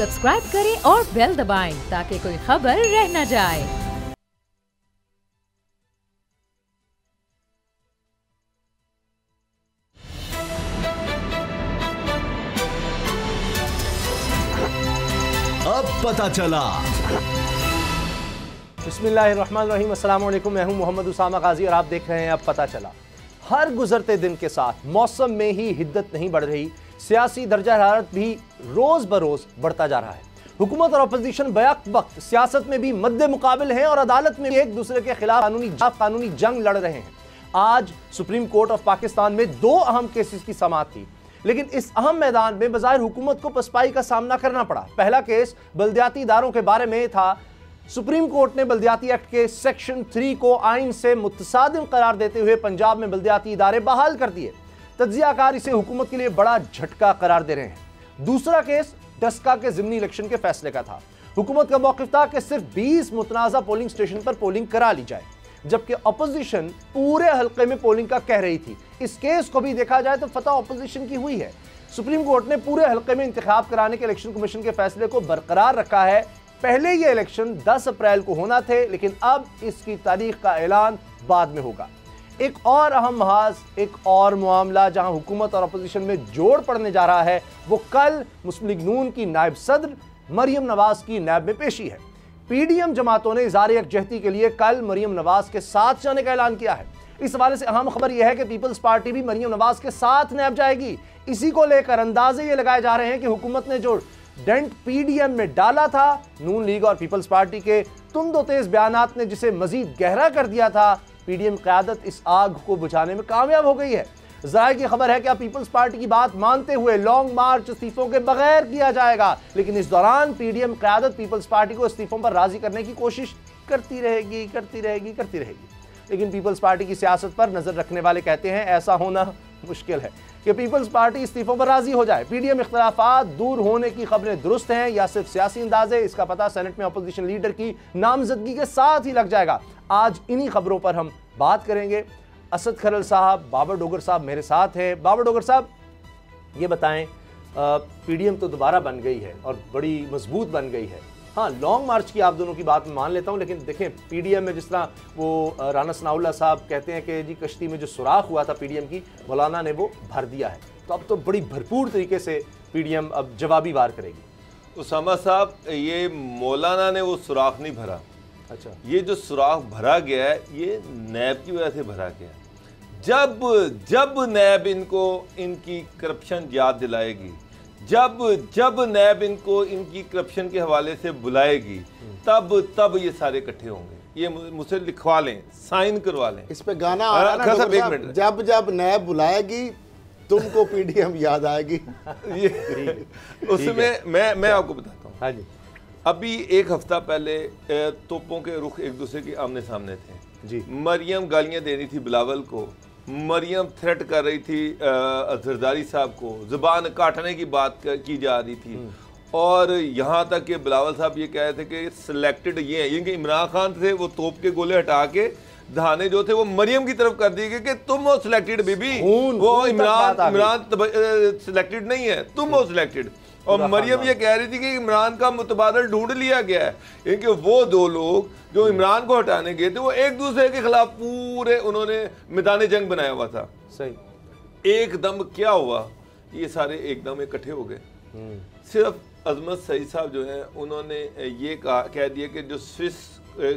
Subscribe करें और bell दबाएं ताकि कोई खबर रह न जाए। अब पता चला। बिस्मिल्लाहिर्रहमानिर्रहीम, अस्सलाम वालेकुम। मैं हूं मोहम्मद उसामा गाजी और आप देख रहे हैं अब पता चला। हर गुजरते दिन के साथ मौसम में ही हिद्दत नहीं बढ़ रही, सियासी दर्जा हरारत भी रोज बरोज बढ़ता जा रहा है। हुकूमत और अपोजिशन बैक वक्त सियासत में भी मद्दे मुकाबिल हैं और अदालत में भी एक दूसरे के खिलाफ कानूनी जंग लड़ रहे हैं। आज सुप्रीम कोर्ट ऑफ पाकिस्तान में दो अहम केसेस की समाअत थी, लेकिन इस अहम मैदान में बज़ाहिर हुकूमत को पसपाई का सामना करना पड़ा। पहला केस बल्दियाती इदारों के बारे में था। सुप्रीम कोर्ट ने बल्दियाती एक्ट के सेक्शन 3 को आइन से मुतसादिम करार देते हुए पंजाब में बल्दियाती इदारे बहाल कर दिए। तज्जियाकार इसे हुकूमत के लिए बड़ा झटका करार दे रहे हैं। दूसरा केस डस्का के ज़िमनी इलेक्शन के फैसले का था। हुकूमत का मौक़िफ़ था कि सिर्फ 20 मुतनाज़ा पोलिंग स्टेशन पर पोलिंग करा ली जाए, जबकि अपोजिशन पूरे हल्के में पोलिंग का कह रही थी। इस केस को भी देखा जाए तो फतह अपोजिशन की हुई है। सुप्रीम कोर्ट ने पूरे हल्के में इंतखाब कराने के इलेक्शन कमीशन के फैसले को बरकरार रखा है। पहले ये इलेक्शन 10 अप्रैल को होना थे, लेकिन अब इसकी तारीख का ऐलान बाद में होगा। एक और अहम महाज, एक और मामला जहां हुकूमत और अपोजिशन में जोड़ पड़ने जा रहा है, वो कल मुस्लिम लीग नून की नायब सदर मरियम नवाज की नैब में पेशी है। पीडीएम जमातों ने इज़हार यकजहती के लिए कल मरियम नवाज के साथ जाने का ऐलान किया है। इस हवाले से अहम खबर यह है कि पीपल्स पार्टी भी मरियम नवाज के साथ नैब जाएगी। इसी को लेकर अंदाजे ये लगाए जा रहे हैं कि हुकूमत ने जो डेंट पीडीएम में डाला था, नून लीग और पीपल्स पार्टी के तुंदो तेज बयानात ने जिसे मजीद गहरा कर दिया था। पीडीएम क़यादत इस आग को बुझाने में कामयाब हो गई है। ज़ाहिर की खबर है कि अब पीपल्स पार्टी की बात मानते हुए लॉन्ग मार्च इस्तीफों के बगैर किया जाएगा, लेकिन इस दौरान पीडीएम क़यादत पीपल्स पार्टी को इस्तीफों पर राजी करने की कोशिश करती रहेगी। लेकिन पीपल्स पार्टी की सियासत पर नजर रखने वाले कहते हैं ऐसा होना मुश्किल है कि पीपल्स पार्टी इस्तीफों पर राजी हो जाए। पीडीएम इख्तलाफात दूर होने की खबरें दुरुस्त हैं या सिर्फ सियासी अंदाज है, इसका पता सेनेट में अपोजिशन लीडर की नामजदगी के साथ ही लग जाएगा। आज इन्हीं खबरों पर हम बात करेंगे। असद खरल साहब, बाबर डोगर साहब मेरे साथ हैं। बाबर डोगर साहब, ये बताएं, पीडीएम तो दोबारा बन गई है और बड़ी मजबूत बन गई है। हाँ, लॉन्ग मार्च की आप दोनों की बात मान लेता हूँ, लेकिन देखें पीडीएम में जिस तरह वो राना सनाउल्लाह साहब कहते हैं कि जी कश्ती में जो सुराख हुआ था पीडीएम की, मौलाना ने वो भर दिया है, तो अब तो बड़ी भरपूर तरीके से पीडीएम अब जवाबी वार करेगी। उसामा साहब, ये मौलाना ने वो सुराख नहीं भरा। अच्छा, ये जो सुराख भरा गया है ये नैब की वजह से भरा गया। जब नैब इनको इनकी करप्शन याद दिलाएगी, जब नैब इनको इनकी करप्शन के हवाले से बुलाएगी, तब ये सारे इकट्ठे होंगे। ये मुझसे लिखवा लें, साइन करवा लें। इस पे गाना आ रहा है ना, एक मिनट। जब नैब बुलाएगी तुमको पीडीएम याद आएगी। ये उसमें मैं आपको बताता हूँ। हाँ जी, अभी एक हफ्ता पहले तोपों के रुख एक दूसरे के आमने सामने थे जी। मरियम गालियां दे रही थी बिलावल को, मरियम थ्रेट कर रही थी जरदारी साहब को, जुबान काटने की बात की जा रही थी, और यहाँ तक कि बिलावल साहब ये कह रहे थे कि सिलेक्टेड ये है, ये इमरान खान थे वो तोप के गोले हटा के धाने जो थे वो मरियम की तरफ कर दिए गए कि तुम हो सिलेक्टेड बीबी, वो इमरान सिलेक्टेड नहीं है, तुम हो सिलेक्टेड। और मरियम ये कह रही थी कि इमरान का मुतबादल ढूंढ लिया गया है, क्योंकि वो दो लोग जो इमरान को हटाने गए थे वो एक दूसरे के खिलाफ पूरे उन्होंने मैदान जंग बनाया हुआ था। सही। एकदम क्या हुआ, ये सारे एकदम इकट्ठे हो गए। सिर्फ अजमत सईद साहब जो हैं उन्होंने ये कह दिया कि जो स्विस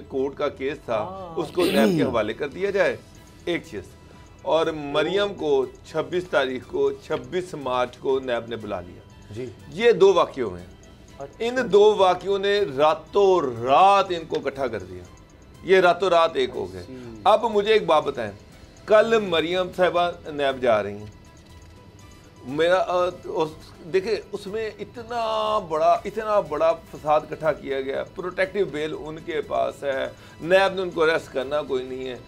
कोर्ट का केस था उसको नैब के हवाले कर दिया जाए, एक चीज़। और मरियम को 26 तारीख को 26 मार्च को नैब ने बुला लिया जी। ये दो वाक़ियों में, इन दो वाक़ियों ने रातों रात इनको इकट्ठा कर दिया, ये रातों रात एक हो गए। अब मुझे एक बात बताएं, कल मरियम साहिबा नैब जा रही हैं, मेरा देखिए उसमें इतना बड़ा फसाद इकट्ठा किया गया, प्रोटेक्टिव बेल उनके पास है, नैब ने उनको अरेस्ट करना कोई नहीं है।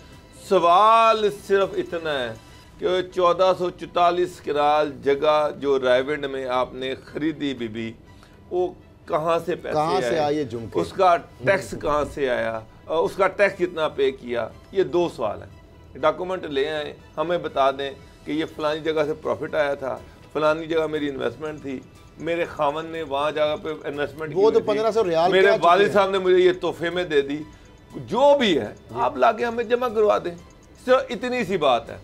सवाल सिर्फ इतना है कि 1444 किराल जगह जो रायविंड में आपने खरीदी बीबी, वो कहाँ से पैसे आए, उसका टैक्स कहाँ से आया, उसका टैक्स कितना पे किया, ये दो सवाल हैं। डॉक्यूमेंट ले आए, हमें बता दें कि ये फलानी जगह से प्रॉफिट आया था, फलानी जगह मेरी इन्वेस्टमेंट थी, मेरे खामन ने वहाँ जगह पे इन्वेस्टमेंट की, वो तो 1500 रियाल मेरे क्या वालिद चुके साहब ने मुझे ये तोहफे में दे दी, जो भी है आप लाके हमें जमा करवा दें, सिर्फ इतनी सी बात है।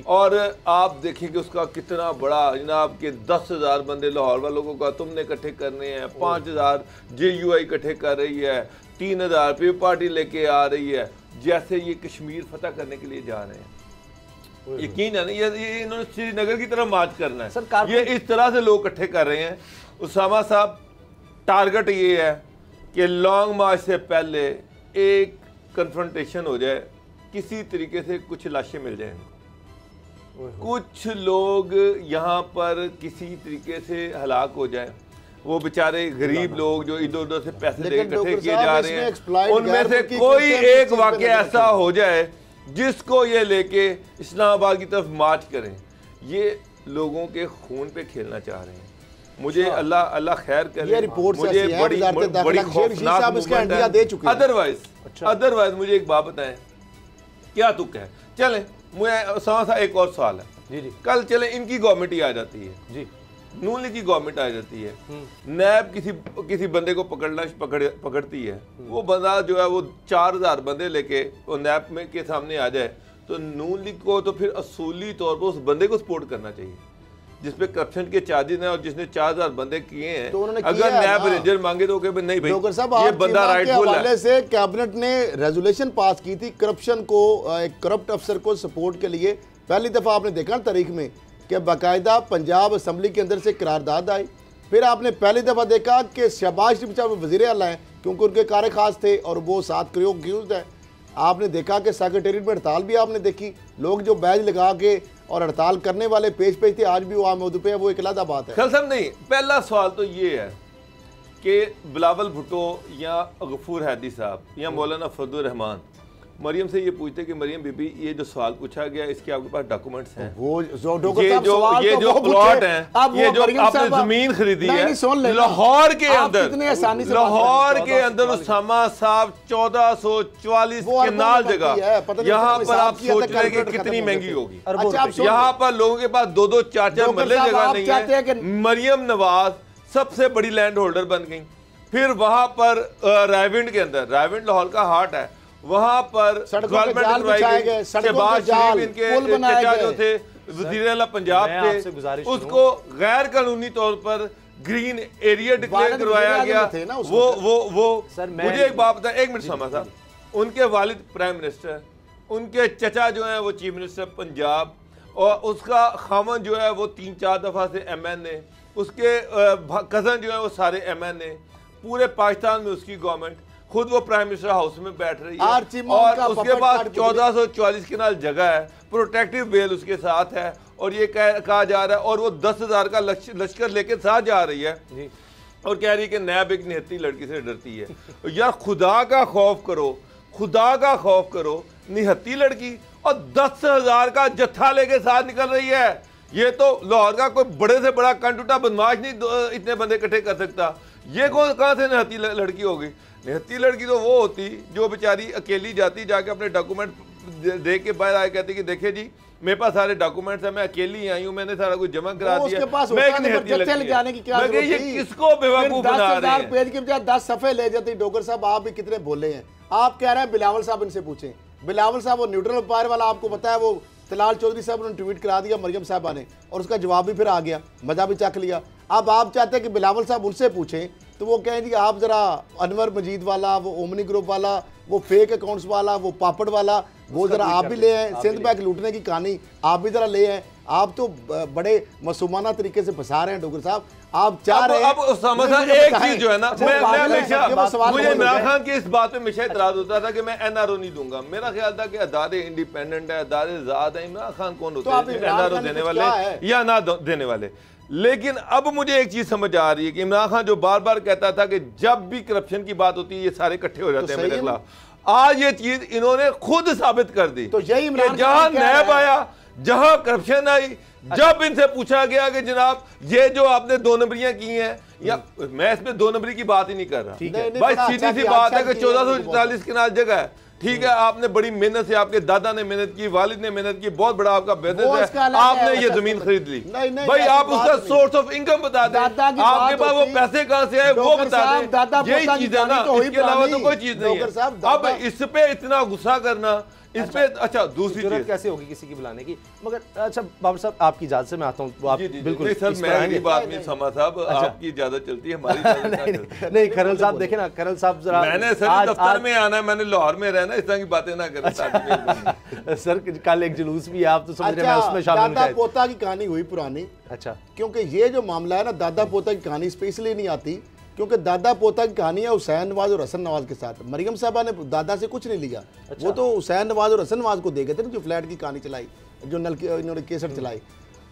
और आप देखेंगे उसका कितना बड़ा जनाब के 10,000 बंदे लाहौर वालों को कहा तुमने इकट्ठे करने हैं, 5,000 JUI इकट्ठे कर रही है, 3,000 पीपल पार्टी लेके आ रही है, जैसे ये कश्मीर फतह करने के लिए जा रहे हैं। यकीन है ना, ये इन्होंने श्रीनगर की तरफ मार्च करना है सर, ये इस तरह से लोग इकट्ठे कर रहे हैं। उसामा साहब, टारगेट ये है कि लॉन्ग मार्च से पहले एक कन्फ्रंटेशन हो जाए, किसी तरीके से कुछ लाशें मिल जाएंगी, कुछ लोग यहाँ पर किसी तरीके से हलाक हो जाए, वो बेचारे गरीब लोग जो इधर उधर से पैसे दे इकट्ठे किए जा रहे हैं, उनमें से कोई एक वाकया ऐसा हो जाए जिसको ये लेके इस्लामाबाद की तरफ मार्च करें। ये लोगों के खून पे खेलना चाह रहे हैं। मुझे अल्लाह खैर करे, ये रिपोर्ट मुझे बड़ी खौफनाक अदरवाइज मुझे एक बात बताएं, क्या तुक है? चलें, मुझे सा एक और सवाल है जी। कल चले इनकी गवर्नमेंट ही आ जाती है जी, नून लीग की गवर्नमेंट आ जाती है, नैब किसी बंदे को पकड़ती है, वो बंदा जो है वो 4,000 बंदे लेके वो नैब में के सामने आ जाए, तो नून लीग को तो फिर असूली तौर पर उस बंदे को सपोर्ट करना चाहिए जिसपे करप्शन के चार्जेस हैं और जिसने 4,000 बंदे किए हैं। तो अगर नैब रेंजर मांगे तो कहे नहीं भाई ये बंदा राइटफुल है। से कैबिनेट ने रेजोल्यूशन पास की थी करप्शन को, एक करप्ट अफसर को सपोर्ट के लिए। पहली दफा आपने देखा तारीख में कि बाकायदा पंजाब असम्बली के अंदर से करारदाद आई। फिर आपने पहली दफा देखा कि शहबाज शरीफ साहब वज़ीर आला हैं क्योंकि उनके कार खास थे और वो 7 करोड़ एक्यूज्ड है। आपने देखा कि सेक्रेटेरिएट में हड़ताल भी आपने देखी, लोग जो बैज लगा के और हड़ताल करने वाले पेश थे, आज भी वहाँ मौजूद पे है, वो एक अलग बात है। खल साहब नहीं, पहला सवाल तो ये है कि बिलावल भुट्टो या गफूर हैदी साहब या मौलाना फजलुर रहमान मरियम से ये पूछते कि मरियम बीबी ये जो सवाल पूछा गया इसके आपके पास डॉक्यूमेंट्स हैं? वो ये जो प्लॉट हैं, ये जो आपने जमीन खरीदी है लाहौर के अंदर, लाहौर के अंदर उसामा साहब 1444 के नाल जगह, यहाँ पर आप सोच रहे कि कितनी महंगी होगी। यहाँ पर लोगों के पास 2-2 4-4 मरले जगह नहीं है। मरियम नवाज सबसे बड़ी लैंड होल्डर बन गई। फिर वहां पर रायविंड के अंदर, रायविंड लाहौर का हार्ट है, वहां पर जो थे वज़ीर आला पंजाब थे, उसको गैर कानूनी तौर पर ग्रीन एरिया डिक्लेयर करवाया गया। वो मुझे एक बात बताएं, 1 मिनट सामा साहब, उनके वालिद प्राइम मिनिस्टर, उनके चचा जो है वो चीफ मिनिस्टर पंजाब, और उसका खामन जो है वो 3-4 दफा से MNA, उसके कजन जो है वो सारे MNA, पूरे पाकिस्तान में उसकी गवर्नमेंट, खुद वो प्राइम मिनिस्टर हाउस में बैठ रही है और उसके पास 1444 के नाल जगह है, प्रोटेक्टिव बेल उसके साथ है, और ये कहा जा रहा है, और वो 10,000 का लश्कर लेके साथ जा रही है और कह रही है कि नैब एक निहत्ती लड़की से डरती है। यार खुदा का खौफ करो, खुदा का खौफ करो, निहत्ती लड़की और 10,000 का जत्था लेके साथ निकल रही है। ये तो लाहौर का कोई बड़े से बड़ा कंटूटा बदमाश नहीं इतने बंदे इकट्ठे कर सकता। ये कहाँ से निहत्ती लड़की होगी? निहत्ती लड़की तो वो होती जो बेचारी अकेली जाती, जाके अपने डॉक्यूमेंट दे के बाहर आए, कहती कि देखिए जी मेरे पास सारे डॉक्यूमेंट्स हैं, मैं अकेली आई हूँ, मैंने सारा कुछ जमा करा दिया, मैं एक निहत्ती लड़की है। ये किसको बेवकूफ बना रहे हैं? 10,000 पेज के बजाय 10 सफ़े ले जाती। डोगर साहब आप भी कितने बोले हैं, आप कह रहे हैं बिलावल साहब इनसे पूछें। बिलावल साहब वो न्यूट्रल व्यापार वाला, आपको पता है वो तलाल चौधरी साहब ने ट्वीट करा दिया मरियम साहबा ने, और उसका जवाब भी फिर आ गया, मजा भी चख लिया। अब आप चाहते हैं कि बिलावल साहब उनसे पूछें, तो वो कहें जी आप जरा अनवर मजीद वाला, वो ओमनी ग्रुप वाला, वो फेक अकाउंट्स वाला, वो पापड़ वाला, वो जरा आप भी ले आए, सिंध बैंक लूटने की कहानी आप भी जरा ले आए। आप तो बड़े मासूमाना तरीके से फंसा रहे हैं डोगर साहब, आप चाह रहे हैं। अब समझ एक चीज जो है ना, मैं हमेशा, मुझे इमरान खान की इस बात पे हमेशा इतराज होता था कि मैं NRO नहीं दूंगा। मेरा ख्याल था कि अदारे इंडिपेंडेंट है, अदारे आजाद है, इमरान खान कौन होते हैं NRO देने वाले या ना देने वाले। लेकिन अब मुझे एक चीज समझ आ रही है कि इमरान खान जो बार बार कहता था कि जब भी करप्शन की बात होती है ये सारे इकट्ठे हो जाते हैं मेरे खिलाफ, आज ये चीज इन्होंने खुद साबित कर दी। तो यही जहां नैब आया, जहां करप्शन आई, जब इनसे पूछा गया कि जनाब ये जो आपने 2 नंबरियां की हैं, या मैं इसमें 2 नंबरी की बात ही नहीं कर रहा भाई, सीधी सी बात है कि 1444 के नाल जगह है, ठीक है, आपने बड़ी मेहनत से, आपके दादा ने मेहनत की, वालिद ने मेहनत की, बहुत बड़ा आपका बिजनेस है, आपने ये जमीन खरीद ली। भाई आप उसका सोर्स ऑफ इनकम बता दें, आपके पास वो पैसे कहाँ से आए वो बता दें, यही चीज है ना, इसके अलावा तो कोई चीज नहीं है। अब इस पे इतना गुस्सा करना, इस पे अच्छा दूसरी जरूरत कैसे होगी किसी की बुलाने की। मगर अच्छा बाबर साहब, आपकी इजाजत से मैं आता हूँ, आप बिल्कुल सर, मेरी बात नहीं समा साहब, आपकी इजाजत चलती है, हमारी नहीं खरल साहब देखे ना, खरल साहब जरा मैंने सर दफ्तर में आना है, मैंने लाहौर में रहना, इस तरह की बातें ना करें सर। कल एक जुलूस भी है, आप तो समझ रहे हैं, मैं उसमें शामिल दादा पोता की कहानी हुई पुरानी। अच्छा, क्योंकि ये जो मामला है ना, दादा पोता की कहानी स्पेशली नहीं आती, क्योंकि दादा पोता की कहानी है हुसैन नवाज और हसन नवाज के साथ। मरियम साहबा ने दादा से कुछ नहीं लिया। अच्छा। वो तो हुसैन नवाज और हसन नवाज को दे गए थे ना, जो फ्लैट की कहानी चलाई, जो नल की इन्होंने केसर चलाई।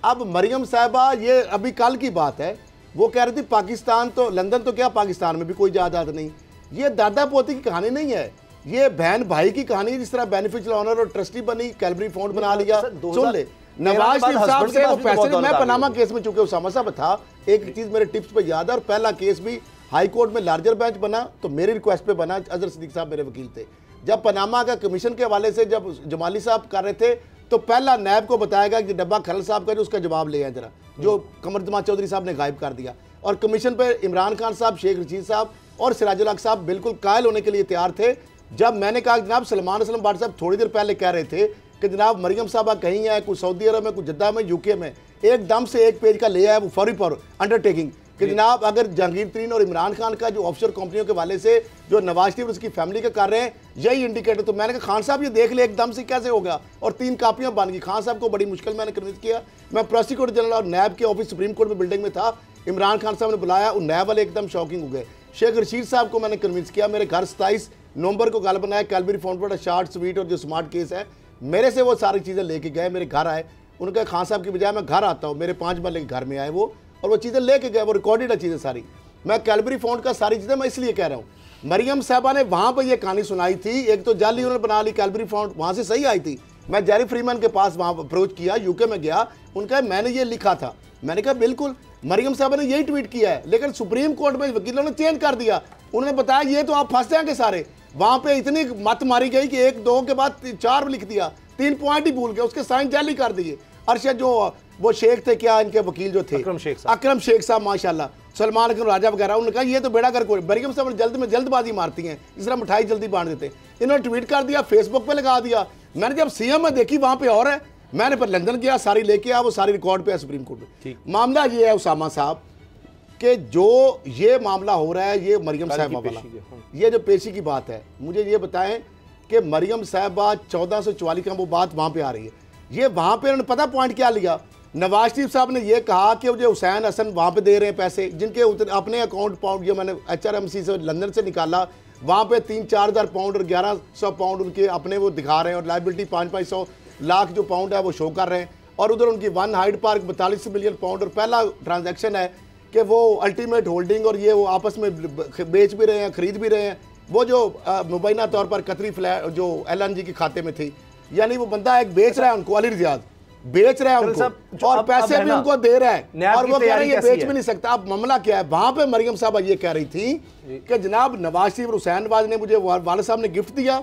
अब मरियम साहबा, ये अभी कल की बात है, वो कह रही थी पाकिस्तान तो, लंदन तो क्या, पाकिस्तान में भी कोई जायदाद नहीं। ये दादा पोते की कहानी नहीं है, ये बहन भाई की कहानी है। जिस तरह बेनिफिशियल ऑनर और ट्रस्टी बनी, कैलबरी फंड बना लिया। सुन ले, नवाज शरीफ साहब से वो पैसे, मैं पनामा केस में चूंकि उसामा साहब था, एक चीज मेरे टिप्स पे याद है, और पहला केस भी हाई कोर्ट में लार्जर बेंच बना तो मेरी रिक्वेस्ट पे बना, अजहर सिद्दीक साहब मेरे वकील थे। जब पनामा का कमीशन के हवाले से जब जमाली साहब कर रहे थे, तो पहला नैब को बताया कि डब्बा खलल साहब का जो उसका जवाब ले आए जरा, जो कमर जमान चौधरी साहब ने गायब कर दिया। और कमीशन पे इमरान खान साहब, शेख रशीद साहब और सिराजुल हक साहब बिल्कुल कायल होने के लिए तैयार थे। जब मैंने कहा जनाब सलमान असलम भट्ट साहब थोड़ी देर पहले कह रहे थे कि जनाब मरियम साहबा कहीं है, कुछ सऊदी अरब में, कुछ जद्दा में, यूके में, एकदम से एक पेज का ले आया वो फौरी पर अंडरटेकिंग कि जनाब अगर जहांगीर तरीन और इमरान खान का जो ऑफशोर कंपनियों के वाले से जो नवाज शरीफ और उसकी फैमिली का कर रहे हैं, यही इंडिकेटर। तो मैंने कहा खान साहब ये देख ले, एकदम से कैसे होगा, और 3 कापियां बन गई। खान साहब को बड़ी मुश्किल मैंने कन्विंस किया। मैं प्रोसिक्यूटर जनरल और नैब के ऑफिस सुप्रीम कोर्ट में बिल्डिंग में था, इमरान खान साहब ने बुलाया, उन नैब वाले एकदम शॉकिंग हो गए। शेख रशीद साहब को मैंने कन्विंस किया, मेरे घर 27 नवंबर को गाल बनाया, कैलबरी फाउंड पर शार्ट स्वीट और जो स्मार्ट केस है, मेरे से वो सारी चीज़ें लेके गए, मेरे घर आए। उनका खान साहब की बजाय मैं घर आता हूँ, मेरे 5 मरले के घर में आए वो, और वो चीज़ें लेके गए, वो रिकॉर्डेड है चीज़ें सारी। मैं कैलबरी फाउंड का सारी चीज़ें मैं इसलिए कह रहा हूँ, मरियम साहबा ने वहाँ पर ये कहानी सुनाई थी। एक तो जाली उन्होंने बना ली, कैलबरी फाउंड वहाँ से सही आई थी। मैं जेरी फ्रीमैन के पास वहाँ अप्रोच किया, यूके में गया, उनका मैंने ये लिखा था। मैंने कहा बिल्कुल मरियम साहबा ने यही ट्वीट किया है, लेकिन सुप्रीम कोर्ट में वकीलों ने चेंज कर दिया। उन्होंने बताया ये तो आप फंस जाएंगे सारे। वहाँ पे इतनी मत मारी गई कि 1 2 के बाद 4 लिख दिया, 3 पॉइंट ही भूल गए, उसके साइन जाली कर दिए। अरशद जो वो शेख थे, क्या इनके वकील जो थे, अकरम शेख साहब माशाल्लाह, सलमान अकरम राजा वगैरह, उन्होंने कहा ये तो बेड़ा कर कोई। मरियम साहब जल्द में जल्दबाजी मारती हैं, इस तरह मिठाई जल्दी बांट देते। इन्होंने ट्वीट कर दिया, फेसबुक पे लगा दिया। मैंने जब सीएम में देखी वहाँ पे और है, मैंने पर लंदन गया, सारी लेके आया, वो सारी रिकॉर्ड पे है सुप्रीम कोर्ट में। मामला ये है उसामा साहब कि जो ये मामला हो रहा है, ये मरियम साहबा वाला, ये जो पेशी की बात है, मुझे ये बताएं कि मरियम साहबा 1444 का वो बात वहाँ पे आ रही है, ये वहाँ पे उन्होंने पता पॉइंट क्या लिया। नवाज शरीफ साहब ने ये कहा कि जो हुसैन हसन वहाँ पे दे रहे हैं पैसे, जिनके अपने अकाउंट पाउंड जो मैंने HRMC से लंदन से निकाला, वहाँ पे 3-4 हज़ार पाउंड और 1100 पाउंड उनके अपने वो दिखा रहे हैं, और लाइबिलिटी 500 लाख जो पाउंड है वो शो कर रहे हैं। और उधर उनकी 1 हाइड पार्क 42 मिलियन पाउंड, और पहला ट्रांजैक्शन है कि वो अल्टीमेट होल्डिंग, और ये वो आपस में बेच भी रहे हैं, खरीद भी रहे हैं। वो जो मुबैना तौर पर कतरी फ्लैट जो LNG के खाते में थी, यानी वो बंदा एक बेच रहा है उनको, अली रियाज बेच रहा है उनको, और पैसे भी उनको दे रहा है, और वो कह रहे हैं ये बेच भी नहीं सकता। अब मामला क्या है, वहां पे मरियम साहब ये कह रही थी कि जनाब नवाज शरीफ हुसैन नवाज ने मुझे वालिद साहब ने गिफ्ट दिया,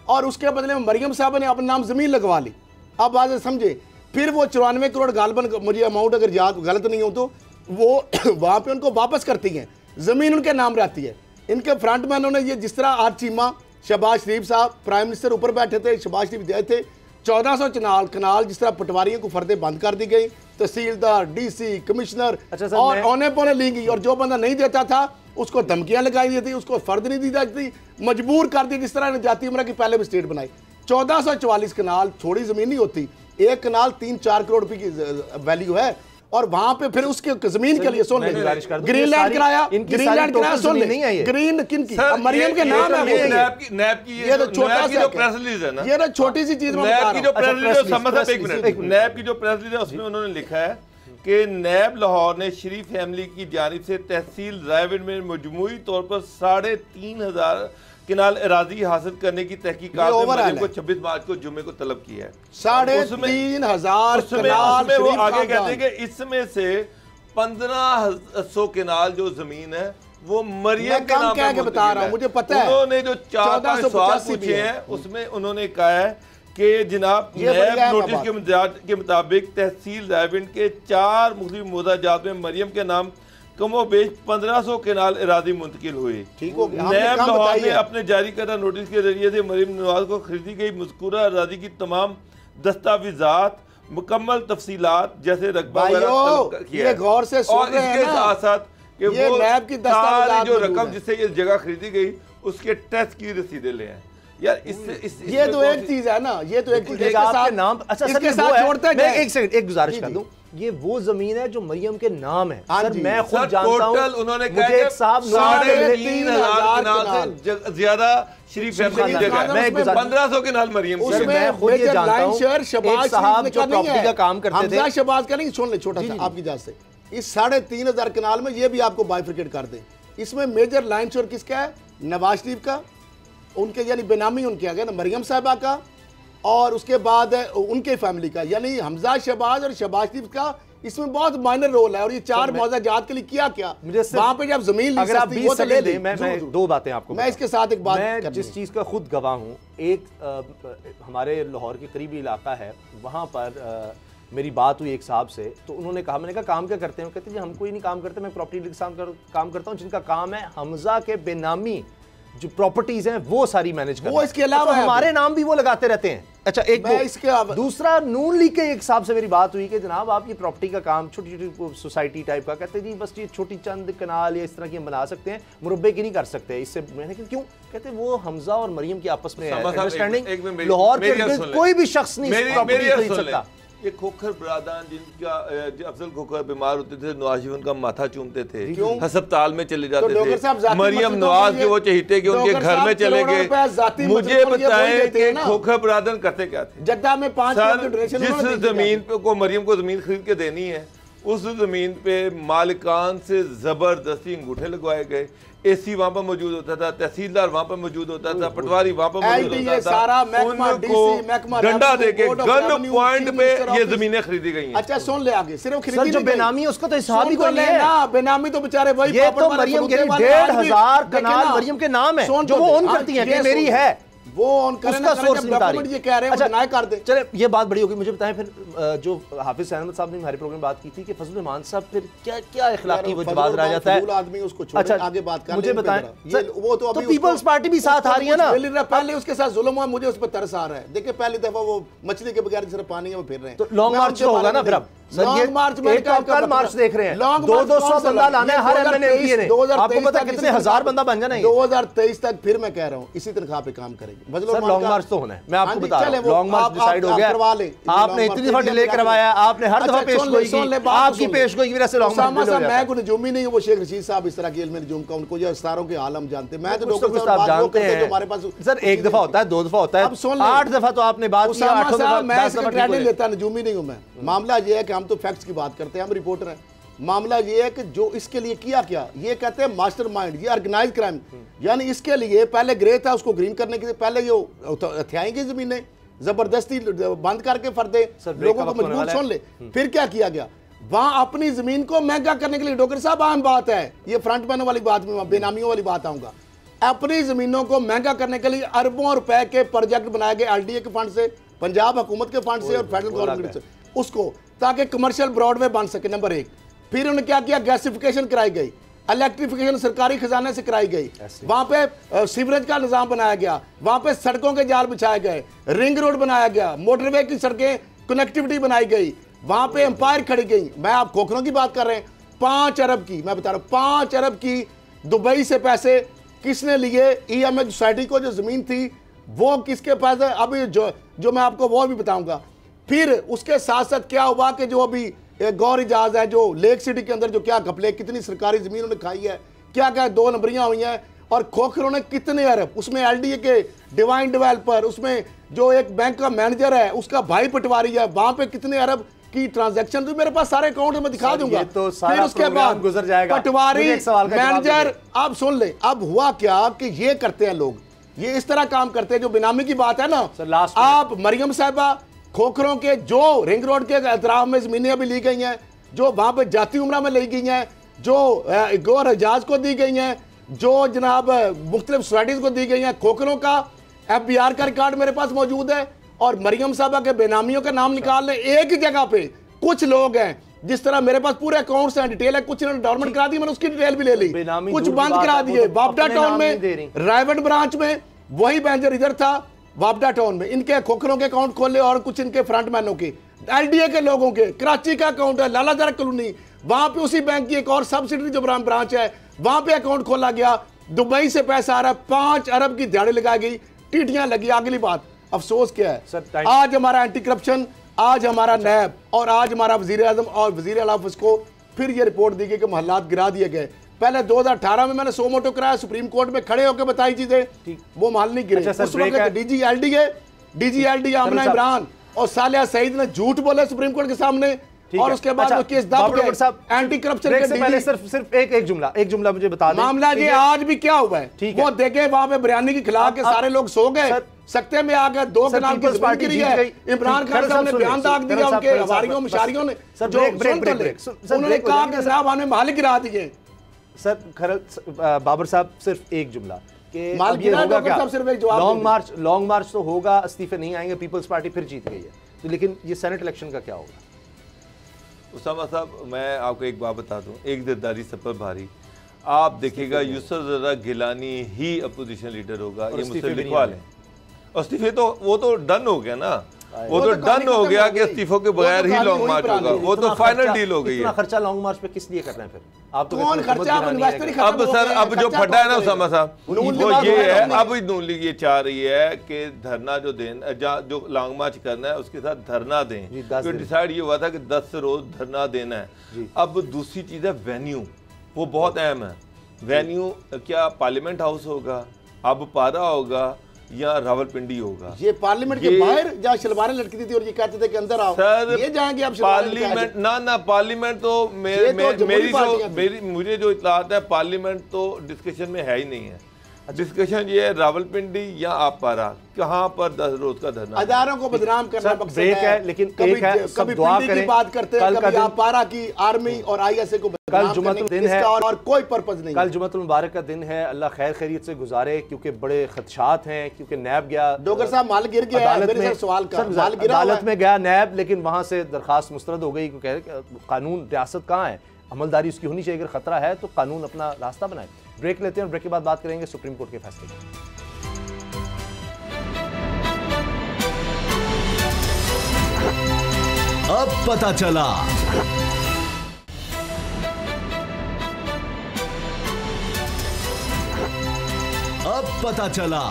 और उसके बदले में मरियम साहब ने अपने नाम जमीन लगवा ली। अब बात समझे, फिर वो 94 करोड़ गालबन, मुझे अमाउंट अगर याद गलत नहीं हो तो, वो वहां पे उनको वापस करती हैं, जमीन उनके नाम रहती है। इनके फ्रंटमैनों ने ये, जिस तरह आज चीमा शहबाज शरीफ साहब प्राइम मिनिस्टर ऊपर बैठे थे, शहबाज शरीफ गए थे, 1400 कनाल जिस तरह पटवारियों को फर्दे बंद कर दी गई, तहसीलदार, DC, कमिश्नर, और औने पौने ली गई, और जो बंदा नहीं देता था उसको धमकियां लगाई दी थी, उसको फर्द नहीं दी जाती, मजबूर कर दी। जिस तरह जाती उम्र की पहले भी स्टेट बनाई। 1444 कनाल थोड़ी जमीन नहीं होती, 1 कनाल 3-4 करोड़ रुपए की वैल्यू है, और वहां पे फिर उसके जमीन के लिए सुन ले ग्रीनलैंड कराया, ग्रीनलैंड कराया, सुन ले ग्रीन किन की, मरियम के नाम है, नैब की ये तो छोटा सा प्रेस रिलीज है ना, ये तो छोटी सी चीज। नैब की जो प्रेस रिलीज, नैब की जो प्रेस रिलीज है उसमें उन्होंने लिखा है कि नैब लाहौर ने शरीफ फैमिली की जानिब से तहसील रायविंड में मजमूई तौर पर 3,500 किनाल अराजी हासिल करने की तहकीकात में को 26 मार्च को जुम्मे को तलब किया है। 3,500 किनाल वो आगे कहते हैं कि इसमें से 1500 किनाल जो जमीन है वो मरियम के नाम कह के बता रहा हूं, मुझे पता है। उन्होंने जो 4-5 सवाल पूछे हैं उसमें उन्होंने कहा है कि जनाब नैब नोटिस के मुताबिक तहसील रायविंड के 4 मुख्तलिफ मोहताजात में मरियम के नाम कमोबेश 1500 केनाल अराजी मुंतकिल हुई। ठीक हो गया। नैब लाहौर ने अपने जारी करदा नोटिस के जरिए से मरियम नवाज को खरीदी गई मज़कूरा अराजी की तमाम दस्तावेजात मुकम्मल तफसीलात जैसे रकबा ये गौर से सुन रहे हैं इसके साथ साथ कि वो नैब की सारी जो रकम जिससे ये जगह खरीदी गई उसके टैक्स की रसीदें ले आए। यार इससे ये तो एक चीज है ना, ये तो एक चीज है। आपके नाम अच्छा इसके साथ जोड़ते हैं। एक सेकंड, एक गुजारिश कर दूं, ये वो जमीन है जो मरियम के नाम है। सर मैं खुद जानता हूं, उन्होंने मुझे एक साहब 3,500 कनाल से ज्यादा शरीफ फैमिली की जगह है। 1500 केनाल मरियम की। सर मैं खुद ये जानता हूं, एक साहब जो प्रॉपर्टी का काम करते थे, शहबाज का नहीं, सुन ले छोटा सा आपकी इजाजत से, इस 3,500 कनाल में ये भी आपको बाइफिकेट कर दें। इसमें मेजर लाइन श्योर किसका है? नवाज शरीफ का, उनके यानी बेनामी उनके आ गया ना, मरियम साहबा का, और उसके बाद उनके फैमिली का, यानी हमजा शहबाज और शहबाज शरीफ का इसमें बहुत माइनर रोल है। और ये 4 मौजाजात के लिए किया क्या वहां पे जब जमीन अगर आप 20 सेकंड दें, मैं 2 बातें आपको, मैं इसके साथ एक बात, मैं जिस चीज़ का खुद गवाह हूँ, एक हमारे लाहौर के करीबी इलाका है, वहाँ पर मेरी बात हुई एक साहब से, तो उन्होंने कहा, मैंने कहा काम क्या करते हैं? कहते हैं जी हम कोई नहीं काम करते, मैं प्रॉपर्टी के साथ काम करता हूँ, जिनका काम है हमजा के बेनामी जो प्रॉपर्टीज हैं वो सारी मैनेज करना। वो इसके अलावा तो हमारे नाम भी वो लगाते रहते हैं। अच्छा एक इसके दूसरा, नून लीग के एक साहब से मेरी बात हुई कि जनाब आप ये प्रॉपर्टी का काम छोटी छोटी सोसाइटी टाइप का, कहते जी बस ये छोटी चंद कनाल या इस तरह की हम बना सकते हैं, मुरब्बे की नहीं कर सकते इससे। मैंने कहा क्यों? कहते वो हमजा और मरियम की आपस में अंडरस्टैंडिंग, लाहौर के कोई भी शख्स नहीं प्रॉपर्टी खरीद सकता। ये खोखर बरादान जिनका अफजल खोखर बीमार होते थे, नवाज उनका माथा चूमते थे, अस्पताल में चले जाते थे, मरियम नवाज के वो चहीते कि उनके घर में चले गए। मुझे बताएं कि खोखर बरादान करते क्या थे जद्दा में? 5 जिस जमीन पे को मरियम को जमीन खरीद के देनी है, उस जमीन पे मालिकान से जबरदस्ती अंगूठे लगवाए गए। एसी वहां पर मौजूद होता था, तहसीलदार वहां पर मौजूद होता था, पटवारी वहां पर मौजूद होता था, उनको डंडा देके गन पॉइंट पे ये जमीनें खरीदी गई हैं। अच्छा सुन ले आगे, सिर्फ खरीदी जो बेनामी है उसका तो हिसाब ही कोई नहीं है ना, बेनामी तो बेचारे वही, ये तो मरियम के 1,500 कनाल मरियम के नाम है जो वो ओन करती है कि मेरी है, वो ऑन करें ना, डॉक्यूमेंट ये कह रहे हैं, अच्छा कर दे। चले ये बात बड़ी होगी। मुझे बताएं फिर जो हाफिज अहमद साहब ने हमारे प्रोग्राम में बात की थी कि फजल रहमान साहब फिर क्या क्या इखलाकी वो जवाब रह जाता है, आदमी उसको छोड़, अच्छा आगे बात कर, मुझे बताएं वो तो अभी पीपल्स पार्टी भी साथ आ रही है ना, पहले उसके साथ जुल्म हुआ, मुझे उस पर तरस आ रहा है। देखिए पहली दफा वो मछली के बगैर सिर्फ पानी में फिर रहे हैं, तो लॉन्ग मार्च होगा ना फिर। अब लॉन्ग मार्च में कल मार्च देख रहे हैं, 200 बंदा लाना है हर एमएनए ने, आपको पता है कितने हजार बंदा बन जाना है 2023 तक। फिर मैं कह रहा हूं इसी तनख्वाह पे काम करेंगे। लॉन्ग मार्च तो होना है, मैं आपको बता रहा हूं, लॉन्ग मार्च डिसाइड हो गया। आपने इतनी दफा डिले करवाया, आपने हर दफा पेशगोई की, आपकी पेशगोई की वजह से लॉन्ग मार्च डिले हो गया। मैं कोई नजूमी नहीं हूं, वो शेख रशीद साहब इस तरह की इल्म नजूम का, उनको ये सितारों के आलम जानते हैं। मैं तो डॉक्टर साहब जानते हैं हमारे पास। सर एक दफा होता है, 2 दफा होता है, 8 दफा तो आपने बात की, 8 दफा मैं इसका क्रेडिट लेता, नजूमी नहीं हूं मैं। मामला ये है कि हम तो फैक्ट्स की बात करते हैं, हम रिपोर्टर हैं। मामला ये है कि जो इसके लिए किया क्या, ये कहते हैं मास्टरमाइंड, ये ऑर्गेनाइज क्राइम, यानी इसके लिए पहले ग्रे था, उसको ग्रीन करने के लिए पहले ये हथियाएंगे जमीनें, जबरदस्ती बंद करके फर्दे लोगों को मजबूर। सुन ले फिर क्या किया गया, वहां अपनी जमीन को महंगा करने के लिए, डॉक्टर साहब आम बात है, ये फ्रंट मैन वाली बात में बेनामियों वाली बात आऊंगा, अपनी जमीनों को महंगा करने के लिए अरबों रुपए के प्रोजेक्ट बनाए गए एलडीए के फंड से, पंजाब हुकूमत के फंड से और फेडरल गवर्नमेंट से, उसको ताकि कमर्शियल ब्रॉडवे बन सके। नंबर 1। फिर उन्होंने क्या किया, गैसिफिकेशन कराई गई, इलेक्ट्रिफिकेशन सरकारी खजाने से कराई गई, वहां पे सीवरेज का निजाम बनाया गया, वहां पे सड़कों के जाल बिछाए गए, रिंग रोड बनाया गया, मोटरवे की सड़कें कनेक्टिविटी बनाई गई, वहां पे एम्पायर खड़ी गई। मैं आप खोखरों की बात कर रहे हैं, 5 अरब की, मैं बता रहा हूं 5 अरब की दुबई से पैसे किसने लिए? ईएमएच सोसाइटी को जो जमीन थी वो किसके पास है? अभी जो मैं आपको वो भी बताऊंगा। फिर उसके साथ साथ क्या हुआ कि जो अभी गौर इजाज है, जो लेक सिटी के अंदर जो क्या घपले, कितनी सरकारी जमीन उन्होंने खाई है, क्या क्या 2 नंबरियां हुई हैं, और खोखरों ने कितने अरब, उसमें एलडीए के डिवाइन डेवलपर, उसमें जो एक बैंक का मैनेजर है उसका भाई पटवारी है, वहां पे कितने अरब की ट्रांजैक्शन, तो मेरे पास सारे अकाउंट में दिखा दूंगा। तो फिर उसके बाद गुजर जाएगा पटवारी मैनेजर। आप सुन ले, अब हुआ क्या कि ये करते हैं लोग, ये इस तरह काम करते हैं, जो बेनामी की बात है ना। आप मरियम साहिबा खोखरों के जो रिंग रोड के अतराफ में जमीनें अभी ली गई हैं, जो वहां पे जाती उम्रा में ली गई हैं, जो गौर एजाज को दी गई हैं, जो जनाब मुख्तलिफ सोसाइटीज़ को दी गई हैं, खोखरों का FBR का रिकॉर्ड मेरे पास मौजूद है, और मरियम साहबा के बेनामियों का नाम निकाल लें। एक ही जगह पे कुछ लोग हैं, जिस तरह मेरे पास पूरे अकाउंट्स हैं, डिटेल है, कुछ इन्होंने डॉर्मेंट करा दी, मैंने उसकी डिटेल भी ले ली, कुछ बंद करा दिए। वापडा टाउन में, रायवट ब्रांच में वही मैनेजर इधर था, वापडा टाउन में इनके खोखरों के अकाउंट खोले, और कुछ इनके फ्रंटमैनों के, LDA के लोगों के। कराची का अकाउंट है, लालाजरा कॉलोनी, वहां पे उसी बैंक की एक और सब्सिडरी जो ब्रांच है, वहां पे अकाउंट खोला गया। दुबई से पैसा आ रहा है, 5 अरब की दिहाड़ी लगाई गई, टीटियां लगी। अगली बात, अफसोस क्या है, आज हमारा एंटी करप्शन, आज हमारा नैब, और आज हमारा वजीर आजम और वजीर आला ऑफिस को फिर ये रिपोर्ट दी गई कि महल्लात गिरा दिए गए। पहले 2018 में मैंने सो मोटो कराया, सुप्रीम कोर्ट में खड़े होकर बताई चीजें, वो महल नहीं गिरे। उस वक्त डीजी LDA आमना इमरान और सालिया सईद ने झूठ बोले सुप्रीम कोर्ट के सामने, और उसके बाद वो केस दब गए। एंटी करप्शन के पहले सिर्फ एक जुमला मुझे बता दें। मामला ये आज भी क्या हुआ है, वो देखे वहां पे बिरयानी की खिला के सारे लोग सो गए, सकते में आ गए, 2 के नाम की पार्टी है। इमरान खान साहब ने बयान दाग दिया, उनके हवारियों मुशारियों ने, उन्होंने कहा कि साहब हमें माल गिरा दिए। सर बाबर साहब सिर्फ एक जुमला कि माल ये होगा क्या, सिर्फ एक जवाब, लॉन्ग मार्च तो होगा, इस्तीफे नहीं आएंगे, पीपल्स पार्टी फिर जीत गई है, तो लेकिन ये सेनेट इलेक्शन का क्या होगा? उसामा साहब, मैं आपको एक बात बता दूं, एक दिलदारी सब पर भारी। आप देखिएगा यूसुफ ज़रा गिलानी ही अपोजिशन लीडर होगा, ये मुझसे लिखवा लें। इस्तीफे तो वो तो डन हो गया ना, वो तो डन हो गया कि इस्तीफों के बगैर ही लॉन्ग मार्च होगा, वो तो फाइनल डील हो गई है। खर्चा लॉन्ग मार्च पे किस लिए कर रहे हैं फिर आप? तो कौन खर्चा? अब सर, अब जो फटा है ना उसामा साहब, वो ये है, अब नून लीग ये चाह रही है कि धरना जो लॉन्ग मार्च करना है उसके साथ धरना दें, तो डिसाइड ये हुआ था कि 10 रोज धरना देना है। अब दूसरी चीज है वेन्यू, वो बहुत अहम है। वेन्यू क्या पार्लियामेंट हाउस होगा, अब पारा होगा, या रावलपिंडी होगा? ये पार्लियामेंट के बाहर जहाँ शलवारें लटकी थी और ये कहते थे कि अंदर आओ, सर ये जाएंगे आप पार्लियामेंट ना पार्लियामेंट तो मुझे जो इत्तलात है, पार्लियामेंट तो डिस्कशन में है ही नहीं है। डिस्कशन ये है रावलपिंडी या आप पारा, कहाँ पर 10 रोज का धरना, अदारों को बदनाम करना ब्रेक है, लेकिन एक है, सब दुआ करें, की बात करते हैं, कभी आप पारा की आर्मी और ISA को कल जुम्मतुल दिन है और कोई पर्पस नहीं। कल जुम्मतुल मुबारक का दिन है, अल्लाह खैर खैरियत से गुजारे, क्योंकि बड़े खदशात हैं, क्योंकि नैब गया, डोगर साहब माल गिर गया अदालत में गया नैब, लेकिन वहां से दरखास्त मुस्तरद हो गई, क्योंकि कानून रियासत कहाँ है, अमलदारी उसकी होनी चाहिए, अगर खतरा है तो कानून अपना रास्ता बनाए। ब्रेक लेते हैं और ब्रेक के बाद बात करेंगे सुप्रीम कोर्ट के फैसले की। अब पता चला, अब पता चला।